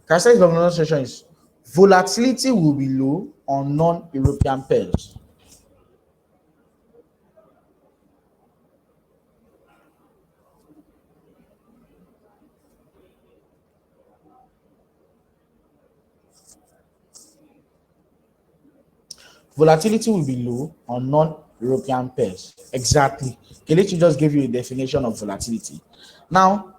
characteristics of London session is volatility will be low on non-European pairs. Volatility will be low on non-European pairs. Exactly. Kelechi just gave you a definition of volatility. Now,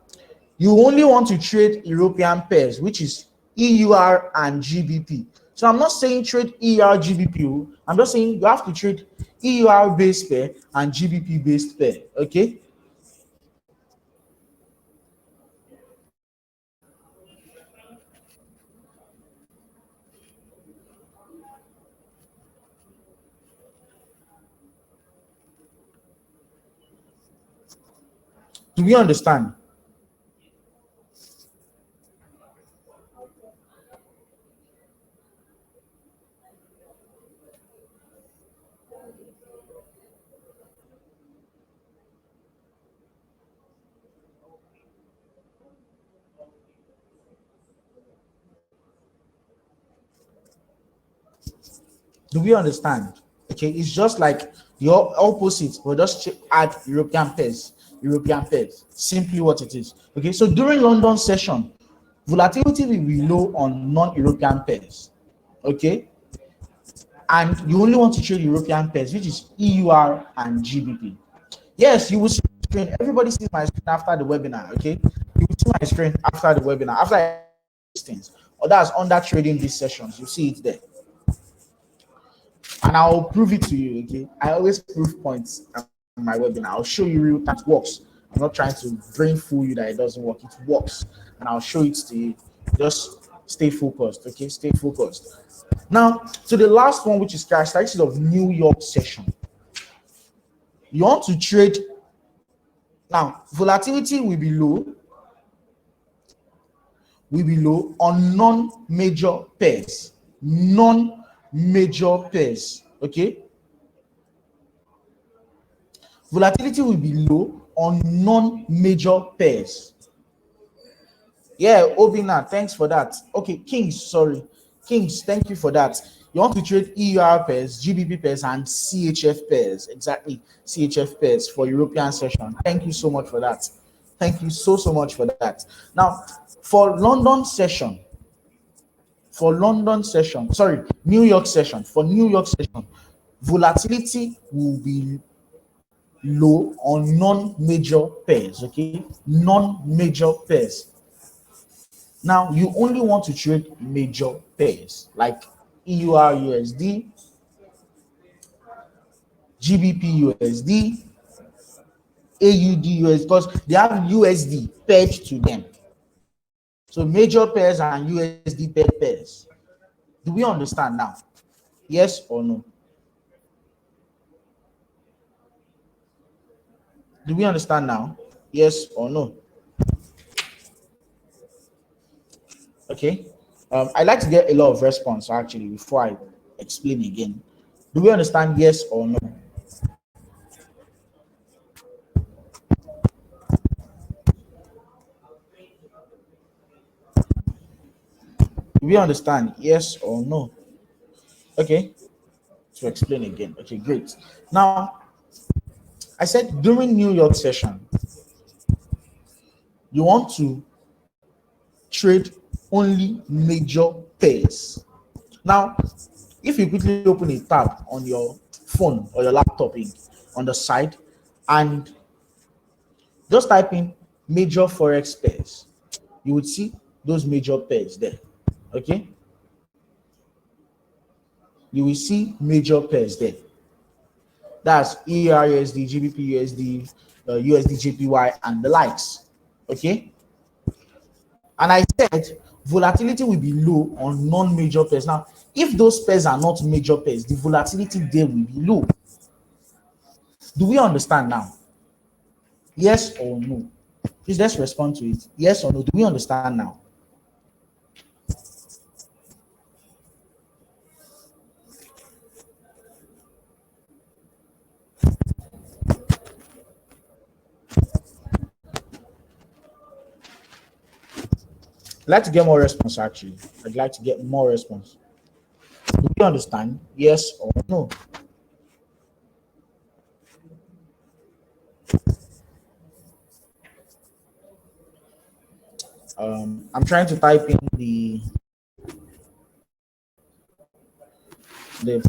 you only want to trade European pairs, which is EUR and GBP. So I'm not saying trade EUR GBP. I'm just saying you have to trade EUR based pair and GBP based pair. Okay. Do we understand? Do we understand? Okay, it's just like the opposite, but just add European pairs. European pairs. Simply what it is. Okay, so during London session, volatility will be low on non-European pairs. Okay, and you only want to trade European pairs, which is EUR and GBP. Yes, you will see my screen. Everybody sees my screen after the webinar. Okay, you will see my screen after the webinar. After I these things, or that's under trading these sessions. You see it there. And I'll prove it to you. Okay, I always prove points on my webinar. I'll show you real that works. I'm not trying to brain fool you that it doesn't work. It works, and I'll show it to you. Just stay focused. Okay, stay focused. Now to the last one, which is characteristics of New York session. You want to trade. Now volatility will be low. will be low on non-major pairs. Non-major pairs. Okay. Volatility will be low on non-major pairs. Yeah, Obina, thanks for that. Okay, Kings, sorry. Kings, thank you for that. You want to trade EUR pairs, GBP pairs, and CHF pairs. Exactly, CHF pairs for European session. Thank you so much for that. Thank you so much for that. Now, for London session, New York session, volatility will be low on non-major pairs. Okay, non-major pairs. Now you only want to trade major pairs like EUR USD, GBP USD, AUD USD, because they have USD paired to them. So major pairs and USD paired pairs. Do we understand now? Yes or no? Do we understand now? Yes or no? Okay. I'd like to get a lot of response actually before I explain again. Do we understand? Yes or no? Do we understand? Yes or no? Okay. To explain again. Okay, great. Now, I said during New York session, you want to trade only major pairs. Now, if you quickly open a tab on your phone or your laptop on the side and just type in major Forex pairs, you would see those major pairs there. Okay? You will see major pairs there. That's ERUSD, GBP USD, USD JPY, and the likes. Okay? And I said volatility will be low on non-major pairs. Now, if those pairs are not major pairs, the volatility there will be low. Do we understand now? Yes or no? Please let's respond to it. Yes or no? Do we understand now? I'd like to get more response actually. I'd like to get more response. Do you understand? Yes or no? I'm trying to type in the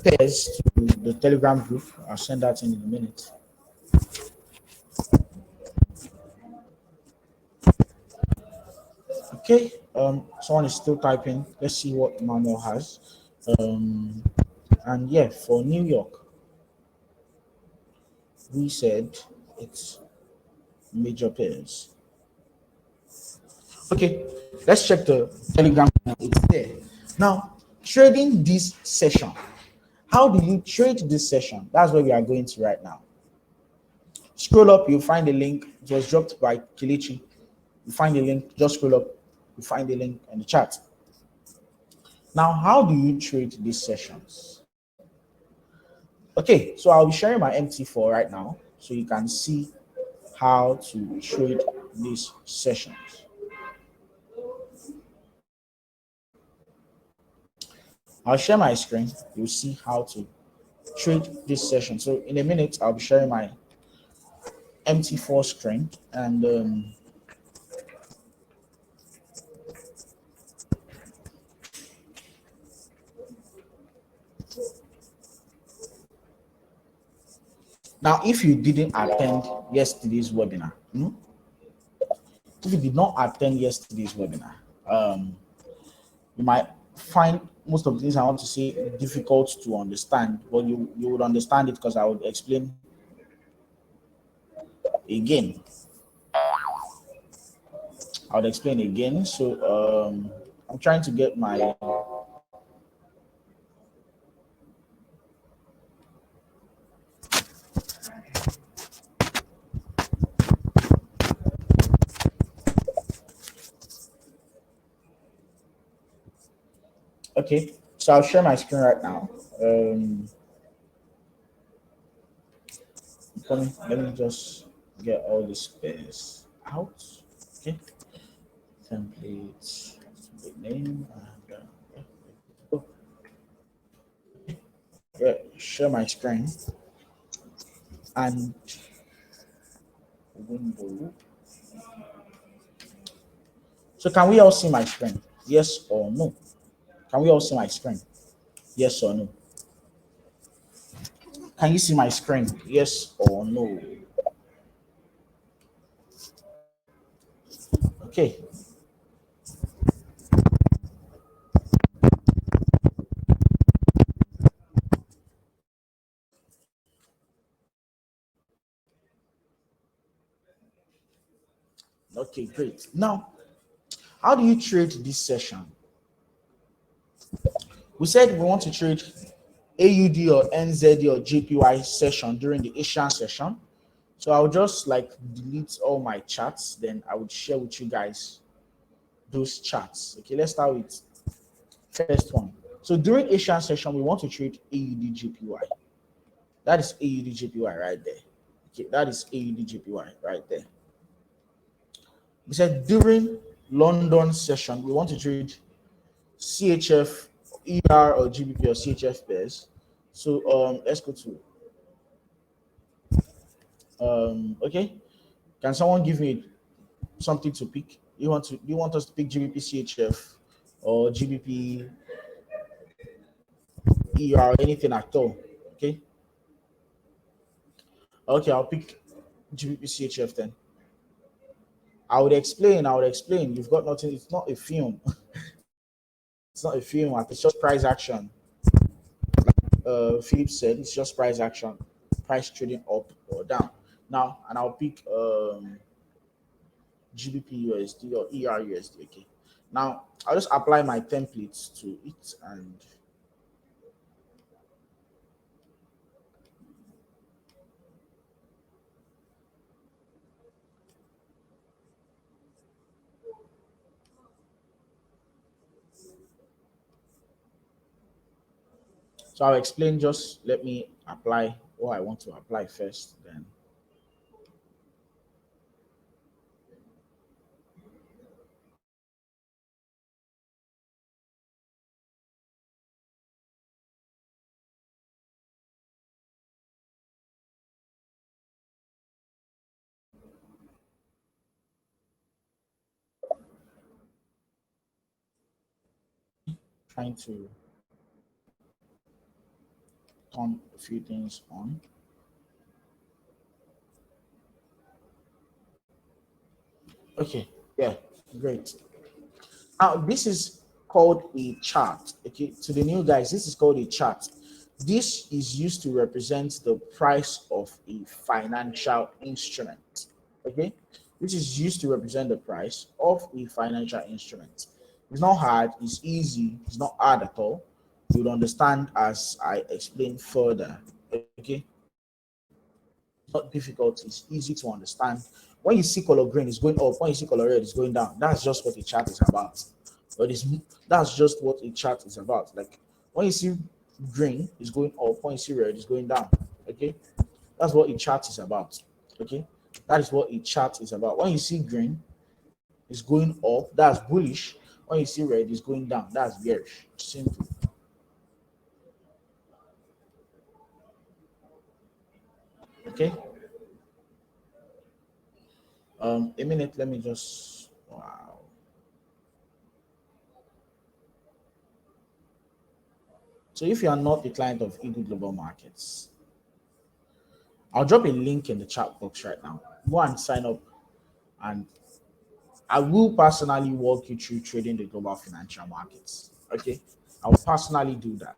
pairs to the Telegram group. I'll send that in a minute. Okay, someone is still typing. Let's see what Manuel has. And yeah, for New York, we said it's major pairs. Okay, let's check the Telegram. It's there. Now, trading this session. How do you trade this session? That's where we are going to right now. Scroll up, you'll find the link. It was dropped by Kilichi. You find the link, just scroll up, you find the link in the chat. Now, how do you trade these sessions? Okay, so I'll be sharing my MT4 right now so you can see how to trade these sessions. I'll share my screen. You'll see how to trade this session. So in a minute, I'll be sharing my MT4 screen and now, if you didn't attend yesterday's webinar, if you did not attend yesterday's webinar, you might find most of the things I want to say difficult to understand, but you would understand it because I would explain again. I would explain again. So I'm trying to get my Okay, so I'll share my screen right now. Let me just get all the space out. Okay, template, name, and oh, yeah, share my screen and window. So can we all see my screen? Yes or no? Can we all see my screen? Yes or no? Can you see my screen? Yes or no? Okay. Okay, great. Now, how do you trade this session? We said we want to trade AUD or NZD or JPY session during the Asian session. So I'll just like delete all my charts, then I would share with you guys those charts. Okay, let's start with first one. So during Asian session, we want to trade AUD JPY. That is AUD JPY right there. Okay, that is AUD JPY right there. We said during London session, we want to trade CHF, ER or GBP or CHF pairs. So let's go to okay. Can someone give me something to pick? You want us to pick GBP CHF or GBP ER or anything at all? Okay. Okay, I'll pick GBP CHF then. I would explain. You've got nothing. It's not a film. It's not a film. It's just price action. Philip said it's just price action, price trading up or down. Now, and I'll pick GBP USD or ER USD. Okay. Now I'll just apply my templates to it, and so I'll explain. Just let me apply what I want to apply first. Then trying to turn a few things on. Okay. Yeah. Great. Now, this is called a chart. Okay, to the new guys, this is called a chart. This is used to represent the price of a financial instrument. Okay, this is used to represent the price of a financial instrument. It's not hard, it's easy, it's not hard at all. You'll understand as I explain further. Okay, it's not difficult, it's easy to understand. When you see color green, it's going up. When you see color red, it's going down. That's just what the chart is about. But it's that's just what a chart is about. Like when you see green, it's going up. When you see red, it's going down. Okay, that's what a chart is about. Okay, that is what a chart is about. When you see green, it's going up. That's bullish. When you see red, it's going down. That's bearish. Simple. Okay. A minute. Let me just. Wow. So if you are not a client of Eagle Global Markets, I'll drop a link in the chat box right now. Go and sign up, and I will personally walk you through trading the global financial markets. Okay, I will personally do that.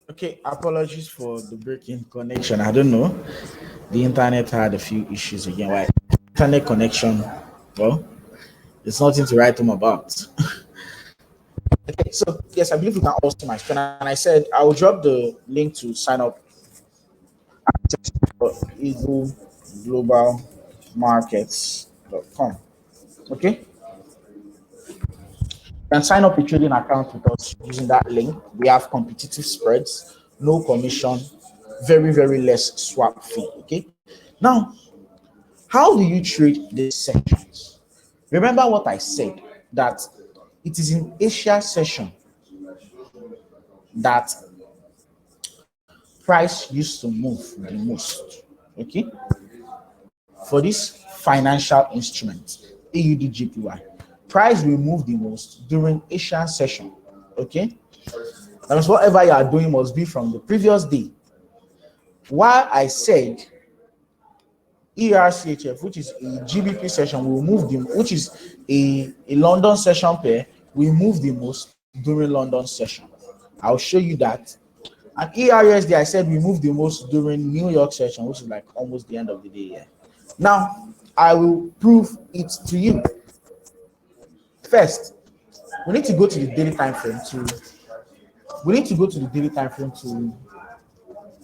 Okay, apologies for the breaking connection. I don't know. The internet had a few issues again. Why? Internet connection. Well, it's nothing to write home about. Okay, so yes, I believe you can all see my screen. And I said I will drop the link to sign up for Eagle Global Markets.com. Okay, you can sign up a trading account with us using that link. We have competitive spreads, no commission, very, very less swap fee. Okay, now how do you trade these sections? Remember what I said, that it is in Asia session that price used to move the most. Okay, for this financial instrument, AUDGPY, price will move the most during Asian session. Okay, that means whatever you are doing must be from the previous day. While I said ERCHF, which is a GBP session, will move the, which is a London session pair, will move the most during London session. I'll show you that. And ERSD, I said we move the most during New York session, which is like almost the end of the day here. Now, I will prove it to you. First, we need to go to the daily time frame to. We need to go to the daily time frame to.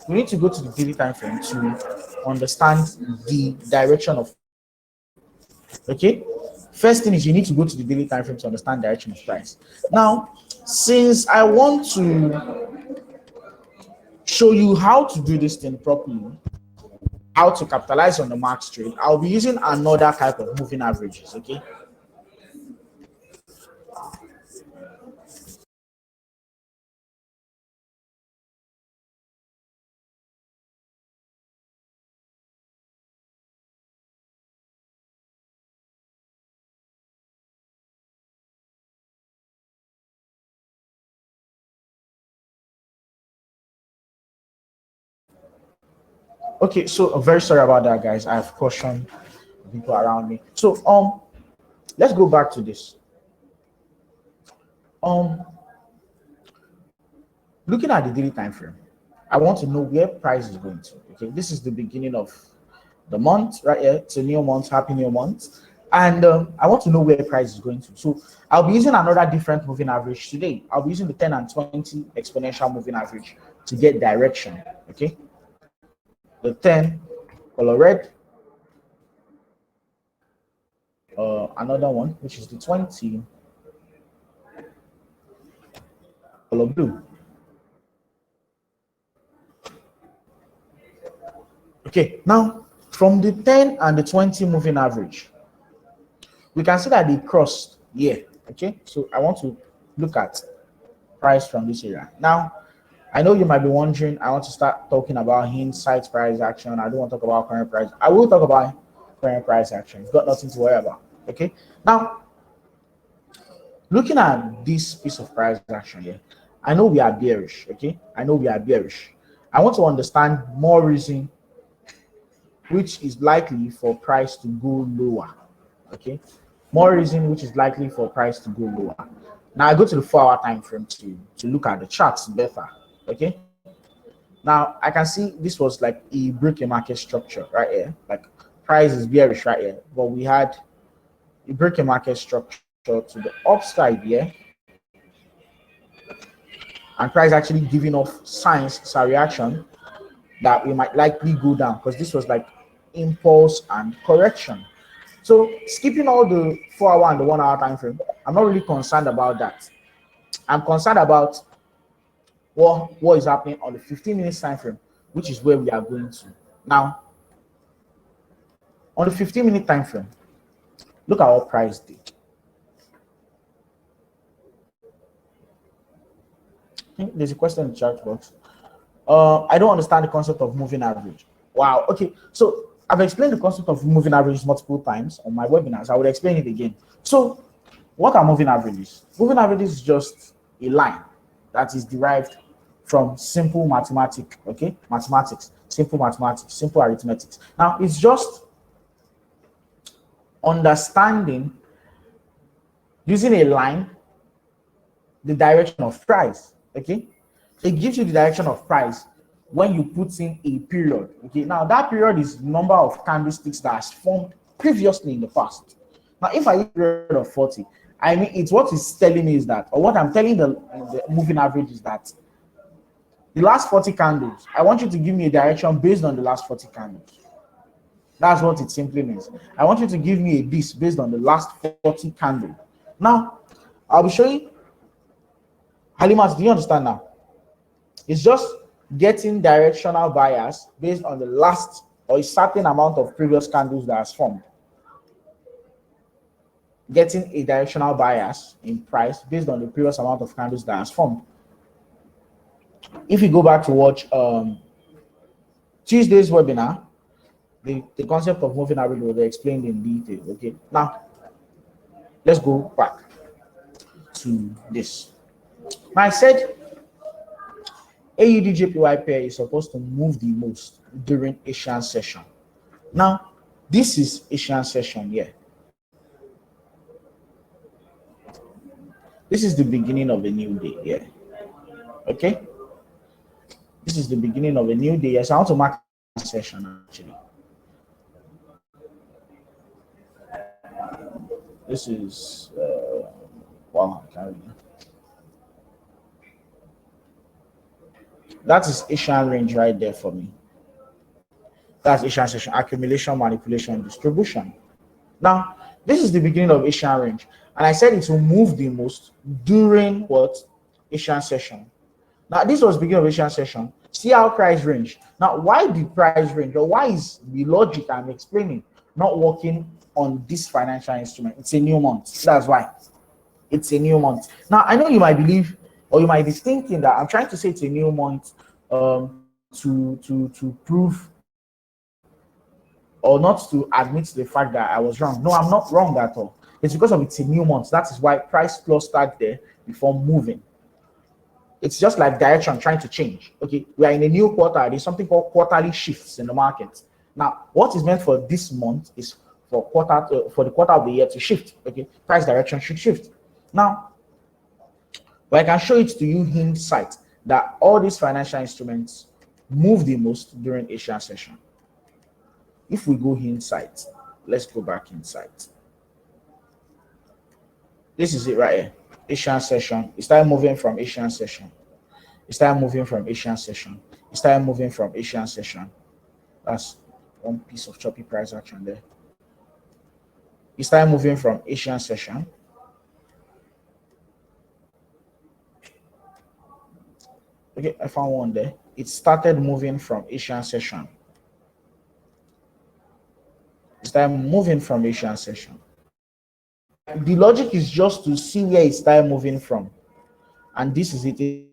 We need to go to the daily time frame to understand the direction of. Okay. First thing is you need to go to the daily time frame to understand direction of price. Now, since I want to show you how to do this thing properly, how to capitalize on the marks trade, I'll be using another type of moving averages. Okay. Okay, so very sorry about that, guys. I have cautioned people around me. So let's go back to this. Um, Looking at the daily time frame, I want to know where price is going to. Okay, this is the beginning of the month, right here. It's a new month, happy new month, and I want to know where price is going to. So I'll be using another different moving average today. I'll be using the 10 and 20 exponential moving average to get direction. Okay, the 10 color red, another one which is the 20 color blue. Okay, now from the 10 and the 20 moving average, we can see that they crossed here. Okay, so I want to look at price from this area. Now, I know you might be wondering, I want to start talking about hindsight price action. I don't want to talk about current price. I will talk about current price action. You've got nothing to worry about. Okay, now looking at this piece of price action here, I know we are bearish. Okay, I know we are bearish. I want to understand more reason which is likely for price to go lower. Okay, more reason which is likely for price to go lower. Now I go to the 4-hour time frame to look at the charts better. Okay, now I can see this was like a break market structure right here. Like price is bearish right here, but we had a break market structure to the upside here, and price actually giving off signs, a reaction that we might likely go down because this was like impulse and correction. So skipping all the 4-hour and the 1-hour time frame, I'm not really concerned about that. I'm concerned about what is happening on the 15 minutes time frame, which is where we are going to. Now, on the 15-minute time frame, look at what price did. Okay, there's a question in the chat box. I don't understand the concept of moving average. Wow. Okay. So I've explained the concept of moving averages multiple times on my webinars. I will explain it again. So what are moving averages? Moving averages is just a line that is derived from simple mathematics. Okay, mathematics, simple mathematics, simple arithmetics. Now it's just understanding using a line the direction of price. Okay, It gives you the direction of price when you put in a period. Okay, now that period is the number of candlesticks that has formed previously in the past. Now, if I use a period of 40, I mean, it's what it's telling me is that, or what I'm telling the moving average is that the last 40 candles, I want you to give me a direction based on the last 40 candles. That's what it simply means. I want you to give me a this based on the last 40 candles. Now, I'll be showing Halimas, do you understand now? It's just getting directional bias based on the last or a certain amount of previous candles that has formed. Getting a directional bias in price based on the previous amount of candles that has formed. If you go back to watch Tuesday's webinar, the concept of moving average was explained in detail. Okay, now let's go back to this. Now I said AUD-JPY pair is supposed to move the most during Asian session. Now, this is Asian session here. This is the beginning of a new day here. Okay? This is the beginning of a new day. Yes, I want to mark session actually. This is wow, that is Asian range right there for me. That's Asian session, accumulation, manipulation, distribution. Now, this is the beginning of Asian range, and I said it will move the most during what? Asian session. Now, this was beginning of Asian session. See how price range. Now, why the price range, or why is the logic I'm explaining not working on this financial instrument? It's a new month. That's why. It's a new month. Now, I know you might believe, or you might be thinking that I'm trying to say it's a new month to prove or not to admit the fact that I was wrong. No, I'm not wrong at all. It's because of it's a new month. That is why price plus start there before moving. It's just like direction trying to change. Okay, we are in a new quarter. There's something called quarterly shifts in the market. Now, what is meant for this month is for for the quarter of the year to shift. Okay, price direction should shift. Now, but I can show it to you in sight that all these financial instruments move the most during Asian session. If we go inside, let's go back inside. This is it right here. Asian session. It started moving from Asian session. It started moving from Asian session. It started moving from Asian session. That's one piece of choppy price action there. It started moving from Asian session. Okay, I found one there. It started moving from Asian session. It started moving from Asian session. The logic is just to see where it started moving from. And this is it.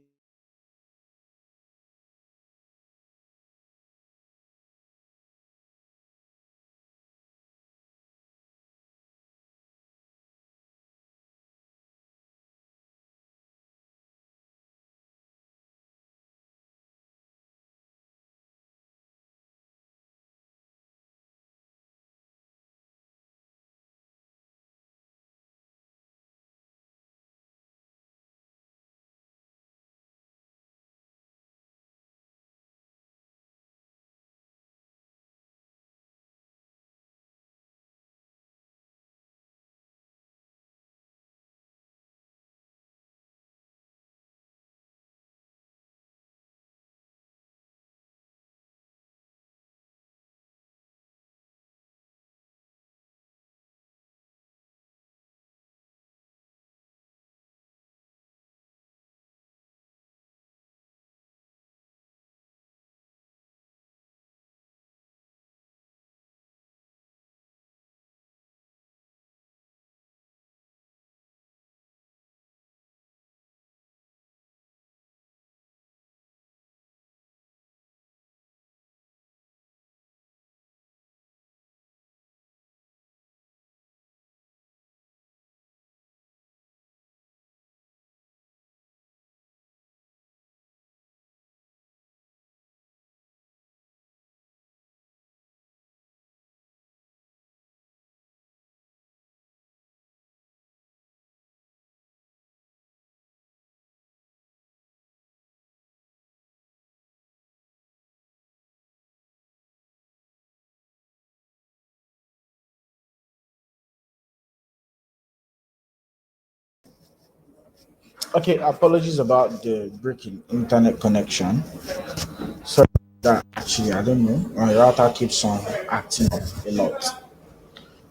Okay, apologies about the breaking internet connection. Sorry that actually I don't know. My router keeps on acting up a lot.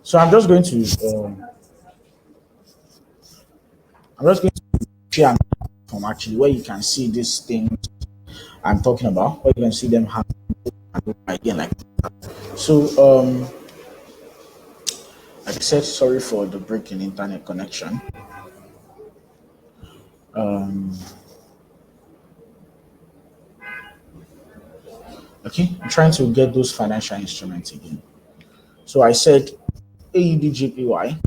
So I'm just going to share an from actually where you can see these things I'm talking about, where you can see them happen again like so like I said, sorry for the breaking internet connection. Um okay, I'm trying to get those financial instruments again. So I said AUDJPY,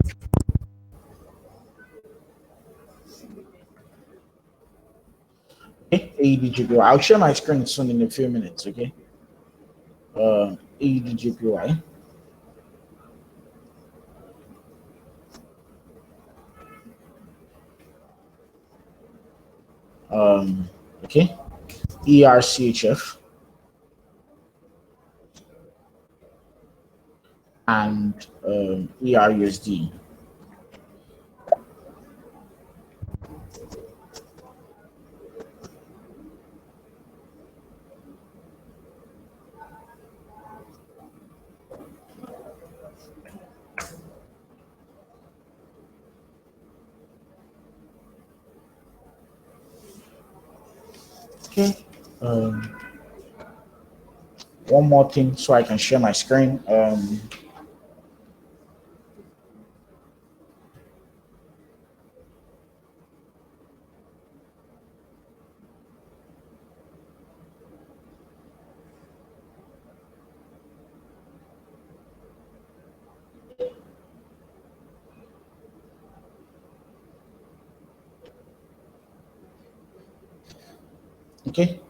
okay, AUDJPY. I'll share my screen soon in a few minutes, okay? AUDJPY. Okay, ERCHF and ERUSD. Okay. Um, one more thing so I can share my screen. Okay.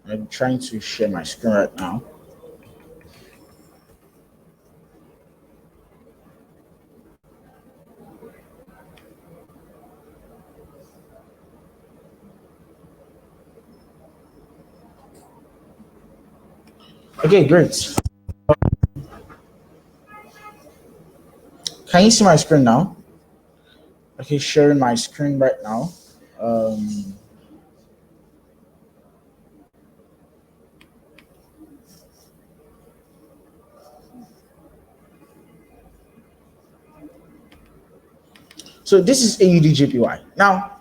I'm trying to share my screen right now. Okay, great. Can you see my screen now? Okay, sharing my screen right now. Um, so this is AUDJPY. Now,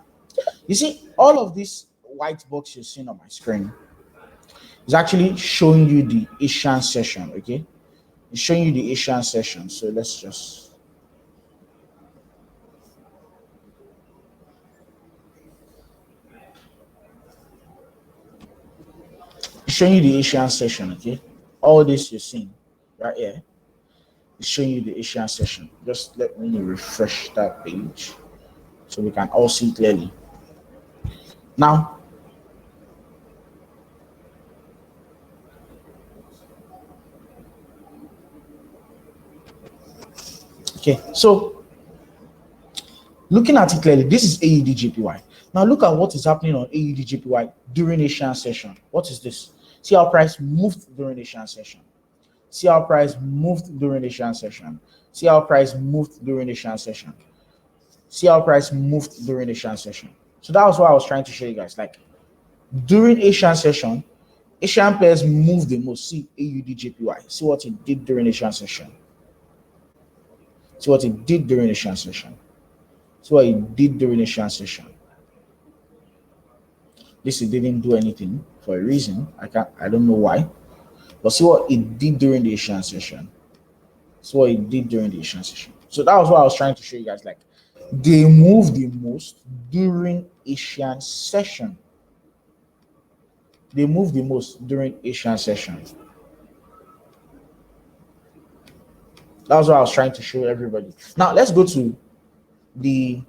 you see all of this white box you're seeing on my screen is actually showing you the Asian session, okay? It's showing you the Asian session. So let's just it's showing you the Asian session, okay? All this you're seeing right here is showing you the Asian session. Just let me refresh that page so we can all see clearly. Now, okay, so looking at it clearly, this is AUDJPY. Now look at what is happening on AUDJPY during Asian session. What is this? See how price moved during Asian session. See how price moved during Asian session. See how price moved during Asian session. See how price moved during Asian session. So that was what I was trying to show you guys. Like during Asian session, Asian pairs moved the most. See AUDJPY. See what it did during Asian session. See what it did during Asian session. See what it did during Asian session. This it didn't do anything for a reason. I don't know why. But see what it did during the Asian session. See what it did during the Asian session. So that was what I was trying to show you guys. Like they moved the most during Asian session. They moved the most during Asian session. That was what I was trying to show everybody. Now let's go to the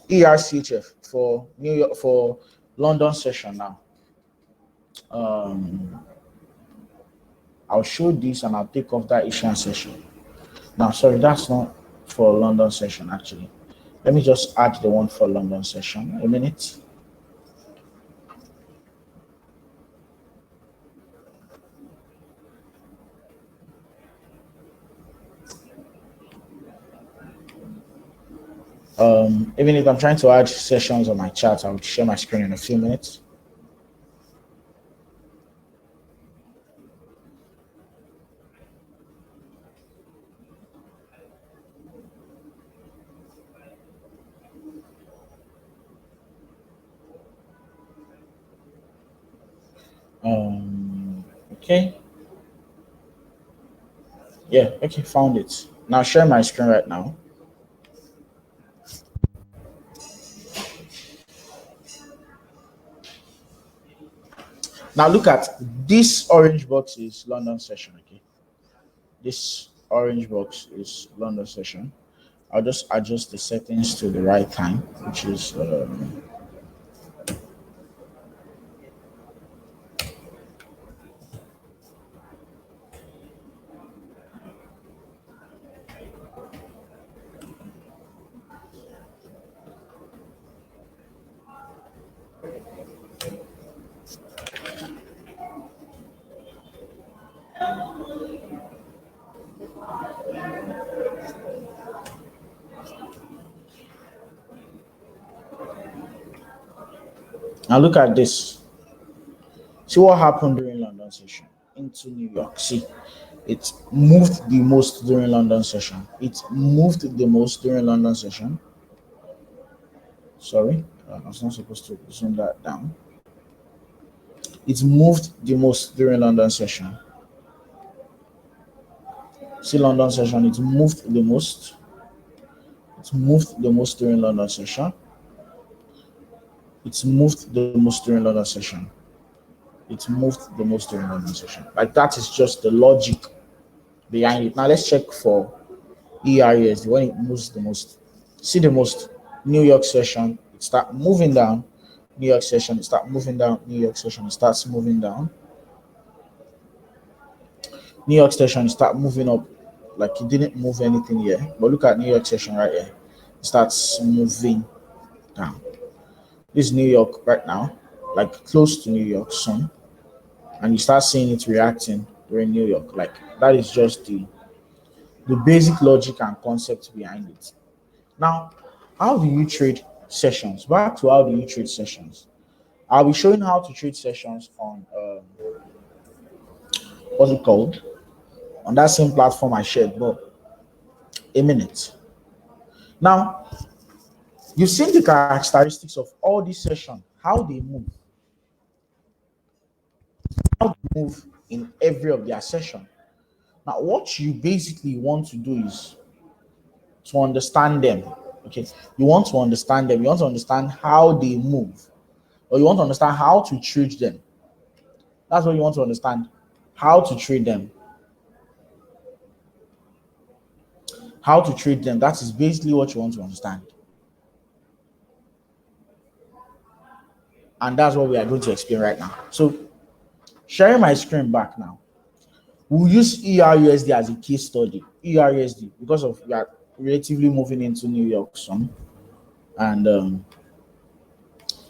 ERCHF for New York for London session now. Um, I'll show this and I'll take off that Asian session. Now, sorry, that's not for London session actually. Let me just add the one for London session. A minute. Even if I'm trying to add sessions on my chart, I'll share my screen in a few minutes. Okay. Yeah, okay, found it. Now share my screen right now. Now look at this orange box is London session, okay? This orange box is London session. I'll just adjust the settings to the right time, which is now look at this. See what happened during London session into New York. See, it moved the most during London session. It moved the most during London session. Sorry, I was not supposed to zoom that down. It moved the most during London session. See London session, it moved the most. It moved the most during London session. It's moved the most during London session. It's moved the most during London session. Like that is just the logic behind it. Now let's check for ERS when it moves the most. See the most New York session, it start moving down. New York session, it start moving down. New York session, it starts moving down. New York session, it start moving up. Like it didn't move anything here, but look at New York session right here. It starts moving down. This is New York right now, like close to New York soon, and you start seeing it reacting during New York. Like that is just the basic logic and concept behind it. Now, how do you trade sessions? Back to how do you trade sessions? I'll be showing how to trade sessions on what's it called? On that same platform I shared, but a minute. Now, you've seen the characteristics of all these sessions, how they move, in every of their session. Now, what you basically want to do is to understand them. Okay, you want to understand them. You want to understand how they move, or you want to understand how to trade them. That's what you want to understand. How to trade them. How to trade them. That is basically what you want to understand. And that's what we are going to explain right now. So, sharing my screen back now. We'll use ERUSD as a case study. ERUSD, because of we are relatively moving into New York soon. And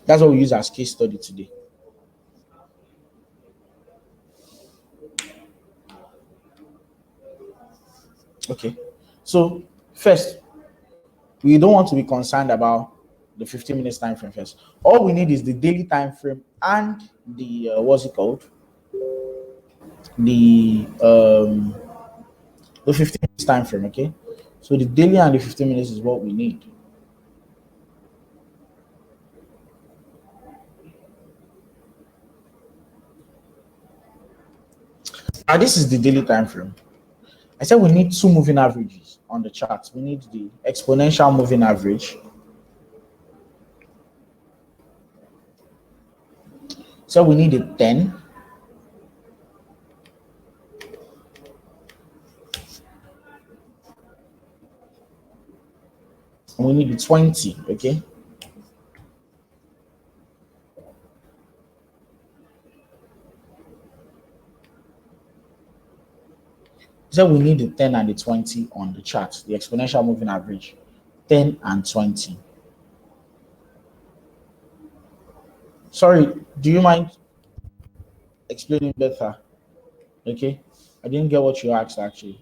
that's what we use as case study today. Okay. So, first, we don't want to be concerned about the 15 minutes time frame first. All we need is the daily time frame and the what's it called? The 15 minutes time frame, okay? So the daily and the 15 minutes is what we need. Now this is the daily time frame. I said we need two moving averages on the chart. We need the exponential moving average. So we need a 10. And we need a 20, okay? So we need the 10 and the 20 on the chart, the exponential moving average, 10 and 20. Sorry, do you mind explaining better? Okay, I didn't get what you asked actually.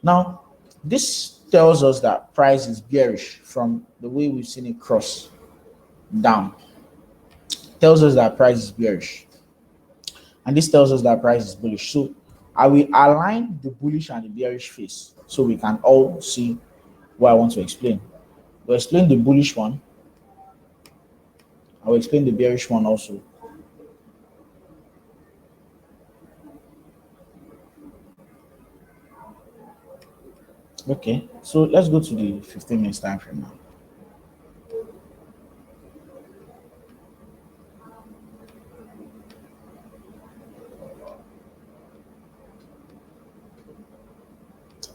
Now, this tells us that price is bearish from the way we've seen it cross down. Tells us that price is bearish. And this tells us that price is bullish. So I will align the bullish and the bearish face so we can all see what I want to explain. We'll explain the bullish one. I will explain the bearish one also. Okay, so let's go to the 15 minutes time frame now.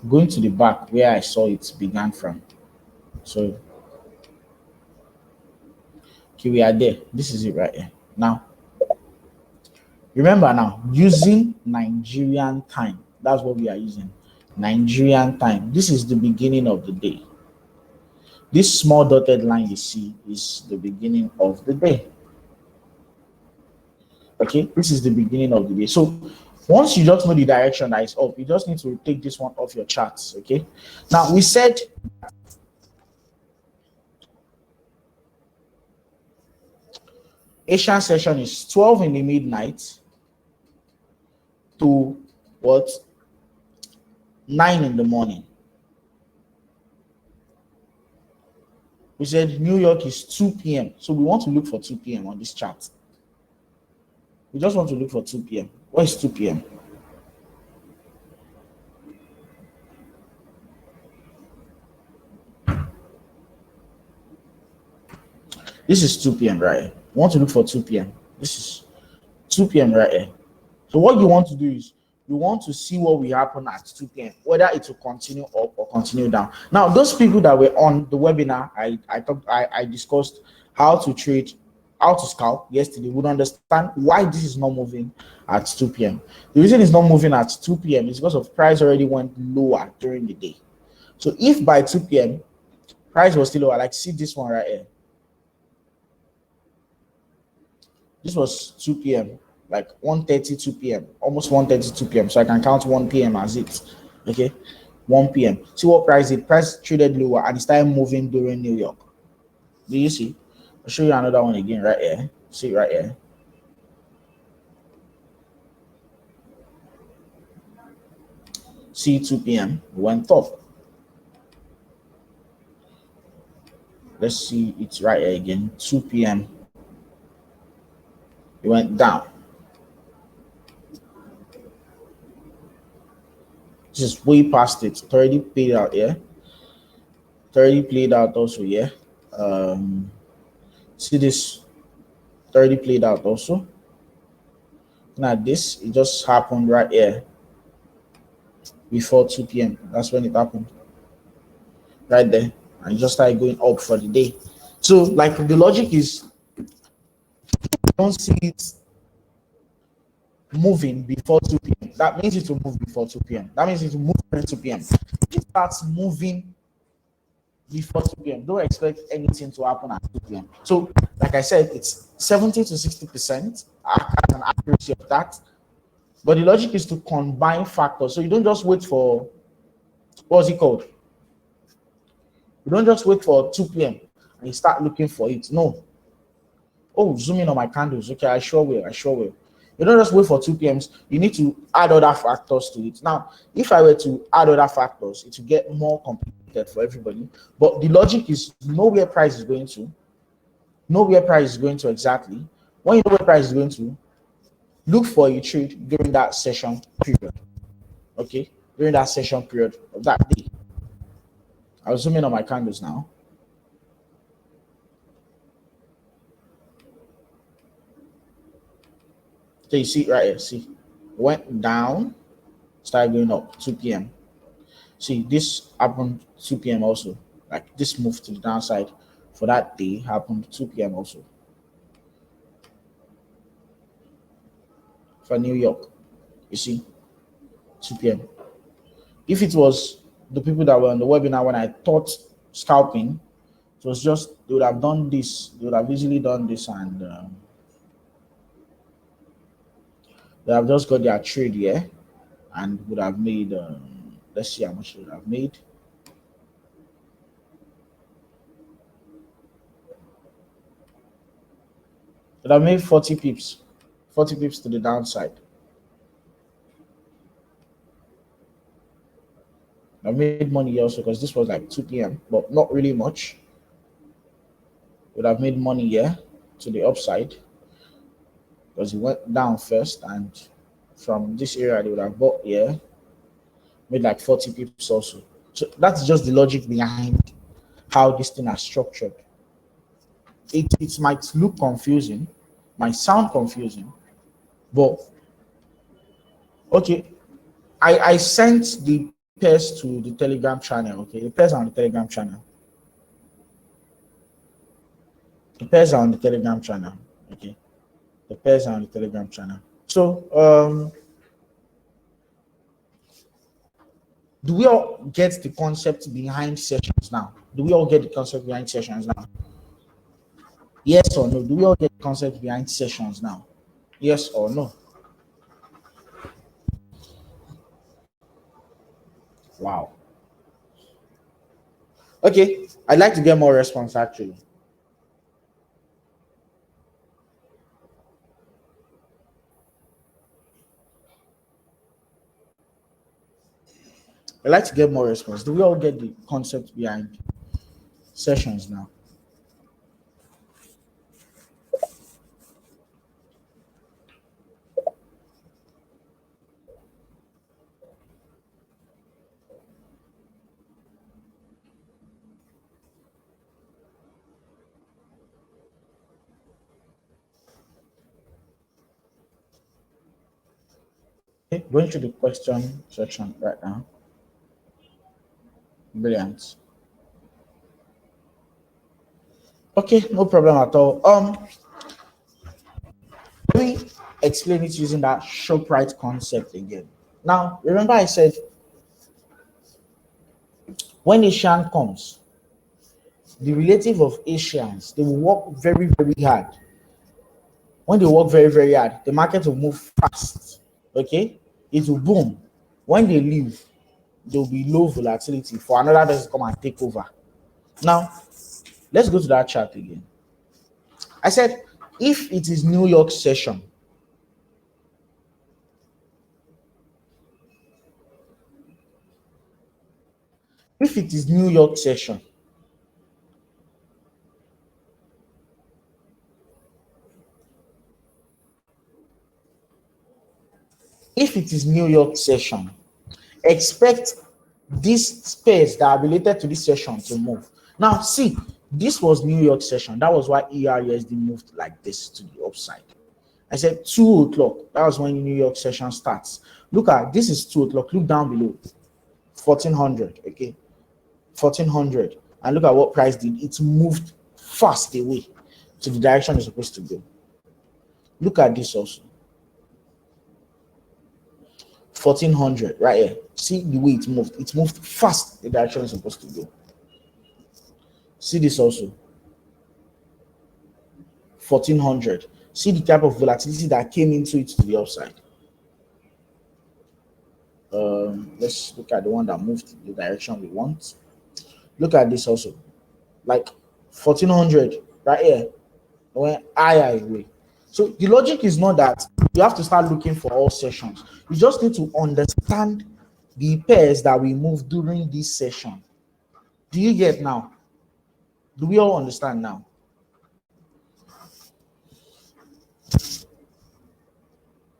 Going to the back where I saw it began from. So, okay, we are there. This is it right here. Now, remember now, using Nigerian time. That's what we are using. Nigerian time. This is the beginning of the day. This small dotted line you see is the beginning of the day. Okay, this is the beginning of the day. So once you just know the direction that is up, you just need to take this one off your charts. Okay, now we said Asian session is 12 in the midnight to what, 9 in the morning. We said New York is 2 p.m. So we want to look for 2 p.m. on this chart. We just want to look for 2 p.m. What is 2 p.m.? This is 2 p.m. right here. We want to look for 2 p.m. This is 2 p.m. right here. So what you want to do is you want to see what will happen at 2 p.m. whether it will continue up or continue down. Now, those people that were on the webinar, I discussed how to trade, how to scalp yesterday would understand why this is not moving at 2 p.m. The reason it's not moving at 2 p.m. is because of price already went lower during the day. So if by 2 p.m. price was still lower, like see this one right here. This was 2 p.m. like 1:32 p.m. almost 1:32 p.m. So I can count 1 p.m. as it. Okay, 1 p.m. See what price did? Price traded lower and it started moving during New York. Do you see? I'll show you another one again right here. See right here. See 2 p.m. went up. Let's see it's right here again. 2 p.m. it went down. This is way past it. 30 played out here. 30 played out also here. See this 30 played out also. Now this, it just happened right here before 2 p.m. That's when it happened. Right there. And it just started going up for the day. So like the logic is, don't see it moving before 2 p.m. That means it will move before 2 p.m. That means it will move during 2 p.m. If it starts moving before 2 p.m., don't expect anything to happen at 2 p.m. So, like I said, it's 70 to 60% an accuracy of that. But the logic is to combine factors. So you don't just wait for, what's it called? You don't just wait for 2 p.m. and you start looking for it. No. Oh, zoom in on my candles. Okay, I sure will. You don't just wait for 2 p.m. You need to add other factors to it. Now, if I were to add other factors, it will get more complicated for everybody. But the logic is know where price is going to. Know where price is going to exactly. When you know where price is going to, look for a trade during that session period. Okay? During that session period of that day. I'll zoom in on my candles now. So you see right here, see, went down, started going up 2 p.m. See, this happened 2 p.m. also. Like this move to the downside for that day happened 2 p.m. also. For New York, you see, 2 p.m. If it was the people that were on the webinar when I taught scalping, it was just, they would have done this, they would have easily done this and they have just got their trade here and would have made, let's see how much they would have made. But I made 40 pips. 40 pips to the downside. I made money also because this was like 2 p.m. but not really much. Would have made money here to the upside because it went down first, and from this area they would have bought here, made like 40 pips also. So that's just the logic behind how this thing is structured. It might look confusing, might sound confusing, but okay. I sent the pairs to the Telegram channel. Okay, the pairs are on the Telegram channel. The pairs are on the Telegram channel. Okay, the pairs are on the Telegram channel. So do we all get the concept behind sessions now? Do we all get the concept behind sessions now? Yes or no? Do we all get the concept behind sessions now? Yes or no? Wow. Okay, I'd like to get more response actually. I'd like to get more response. Do we all get the concept behind sessions now? Okay, going to the question section right now. Brilliant. Okay, no problem at all. Let me explain it using that ShopRite concept again. Now, remember I said when Asian comes, the relative of Asians, they will work very, very hard. When they work very, very hard, the market will move fast. Okay, it will boom. When they leave, there will be low volatility for another person to come and take over. Now, let's go to that chart again. I said, if it is New York session, if it is New York session, if it is New York session, expect these space that are related to this session to move. Now, see, this was New York session. That was why ERUSD moved like this to the upside. I said 2 o'clock. That was when New York session starts. Look at this is 2 o'clock. Look down below, 1400. Okay, 1400, and look at what price did. It moved fast away to the direction it's supposed to go. Look at this also. 1400 right here. See the way it moved. It moved fast the direction it's supposed to go. See this also. 1400. See the type of volatility that came into it to the upside. Let's look at the one that moved the direction we want. Look at this also. Like 1400 right here. Went higher away. So the logic is not that you have to start looking for all sessions. You just need to understand the pairs that we move during this session. Do you get now? Do we all understand now?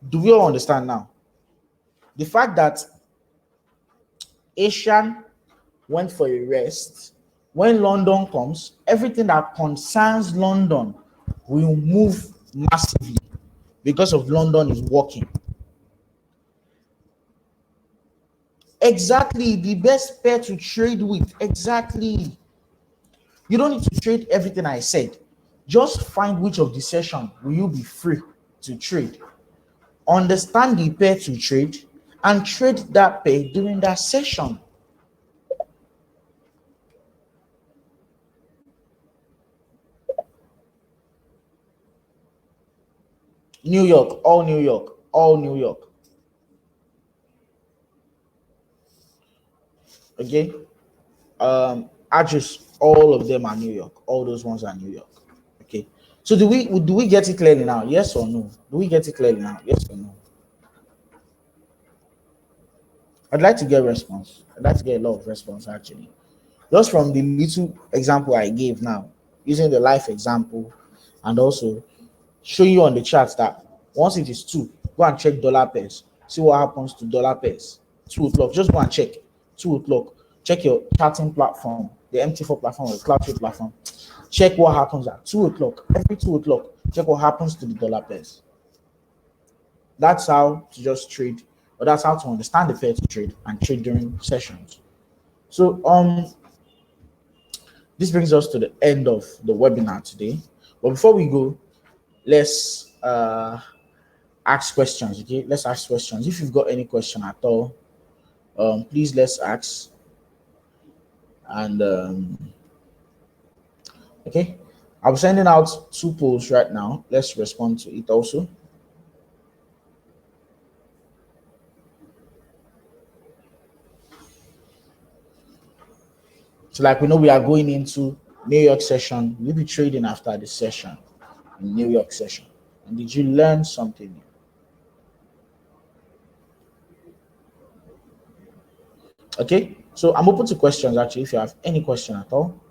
Do we all understand now? The fact that Asian went for a rest, when London comes, everything that concerns London will move massively because of London is working. Exactly, the best pair to trade with. Exactly. You don't need to trade everything I said. Just find which of the session will you be free to trade. Understand the pair to trade and trade that pair during that session. New York, all New York, all New York. Okay. Address, all of them are New York. All those ones are New York. Okay. So do we get it clearly now? Yes or no? Do we get it clearly now? Yes or no? I'd like to get response. I'd like to get a lot of response actually. Just from the little example I gave now, using the life example, and also show you on the chart that once it is 2, go and check dollar pairs. See what happens to dollar pairs. 2 o'clock. Just go and check. 2 o'clock. Check your charting platform, the MT4 platform or the Cloud platform. Check what happens at 2 o'clock. Every 2 o'clock, check what happens to the dollar pairs. That's how to just trade, or that's how to understand the fair to trade and trade during sessions. So this brings us to the end of the webinar today. But before we go, let's ask questions. Okay, let's ask questions. If you've got any question at all, please let's ask. And okay, I'm sending out 2 polls right now. Let's respond to it also. So like we know we are going into New York session. We'll be trading after the session in New York session. And did you learn something new? Okay, so I'm open to questions actually if you have any question at all.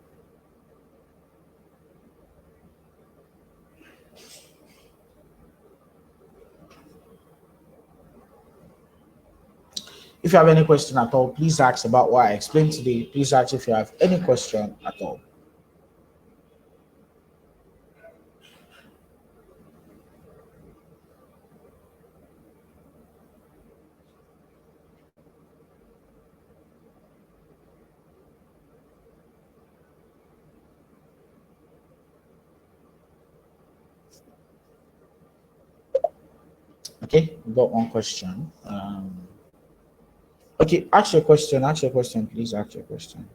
If you have any question at all, please ask about what I explained today. Please ask if you have any question at all. Okay, we got one question. Okay, ask your question. Ask your question, please. Ask your question.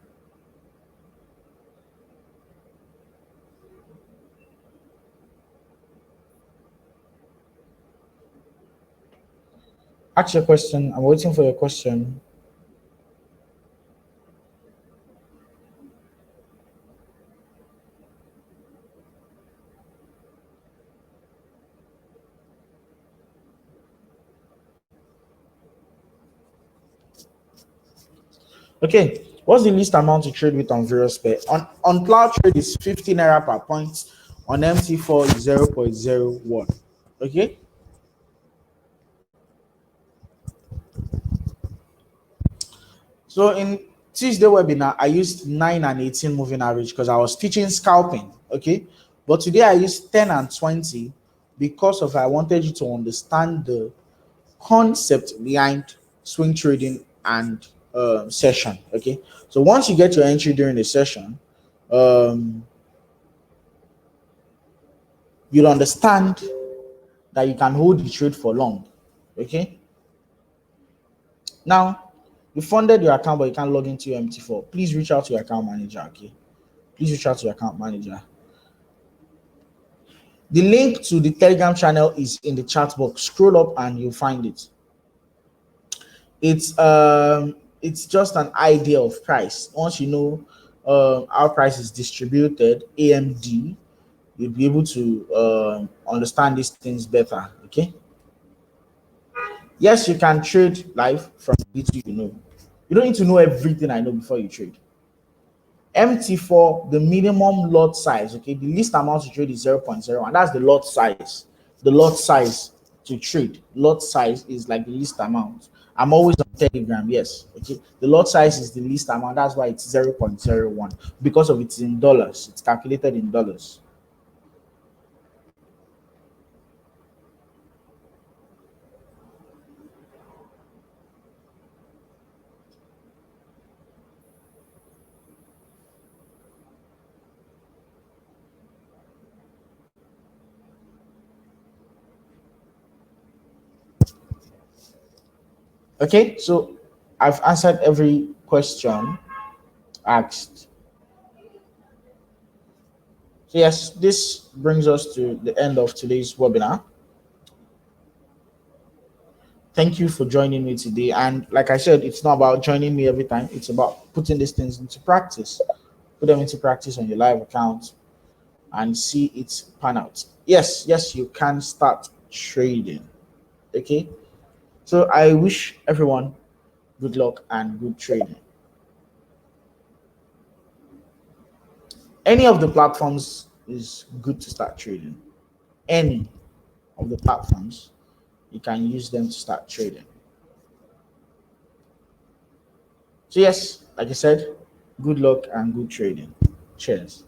Ask your question. I'm waiting for your question. Okay, what's the least amount to trade with on various pair? On cloud trade is 50 naira per point. On MT4 is 0.01. Okay. So in Tuesday webinar, I used 9 and 18 moving average because I was teaching scalping. Okay. But today I used 10 and 20 because of I wanted you to understand the concept behind swing trading and session. Okay. So once you get your entry during the session, you'll understand that you can hold the trade for long. Okay. Now, you funded your account, but you can't log into your MT4. Please reach out to your account manager. Okay. Please reach out to your account manager. The link to the Telegram channel is in the chat box. Scroll up and you'll find it. It's just an idea of price. Once you know how price is distributed, AMD, you'll be able to understand these things better. Okay. Yes, you can trade live from little you know. You don't need to know everything I know before you trade. MT4, the minimum lot size, okay, the least amount to trade is 0.0, and that's the lot size. The lot size to trade, lot size is like the least amount. I'm always on Telegram, yes, okay. The lot size is the least amount, that's why it's 0.01 because of it's in dollars. It's calculated in dollars. Okay, so I've answered every question asked. So yes, this brings us to the end of today's webinar. Thank you for joining me today. And like I said, it's not about joining me every time. It's about putting these things into practice. Put them into practice on your live account. and see it pan out. Yes, you can start trading. Okay, so I wish everyone good luck and good trading. Any of the platforms is good to start trading. Any of the platforms, you can use them to start trading. So yes, like I said, good luck and good trading. Cheers.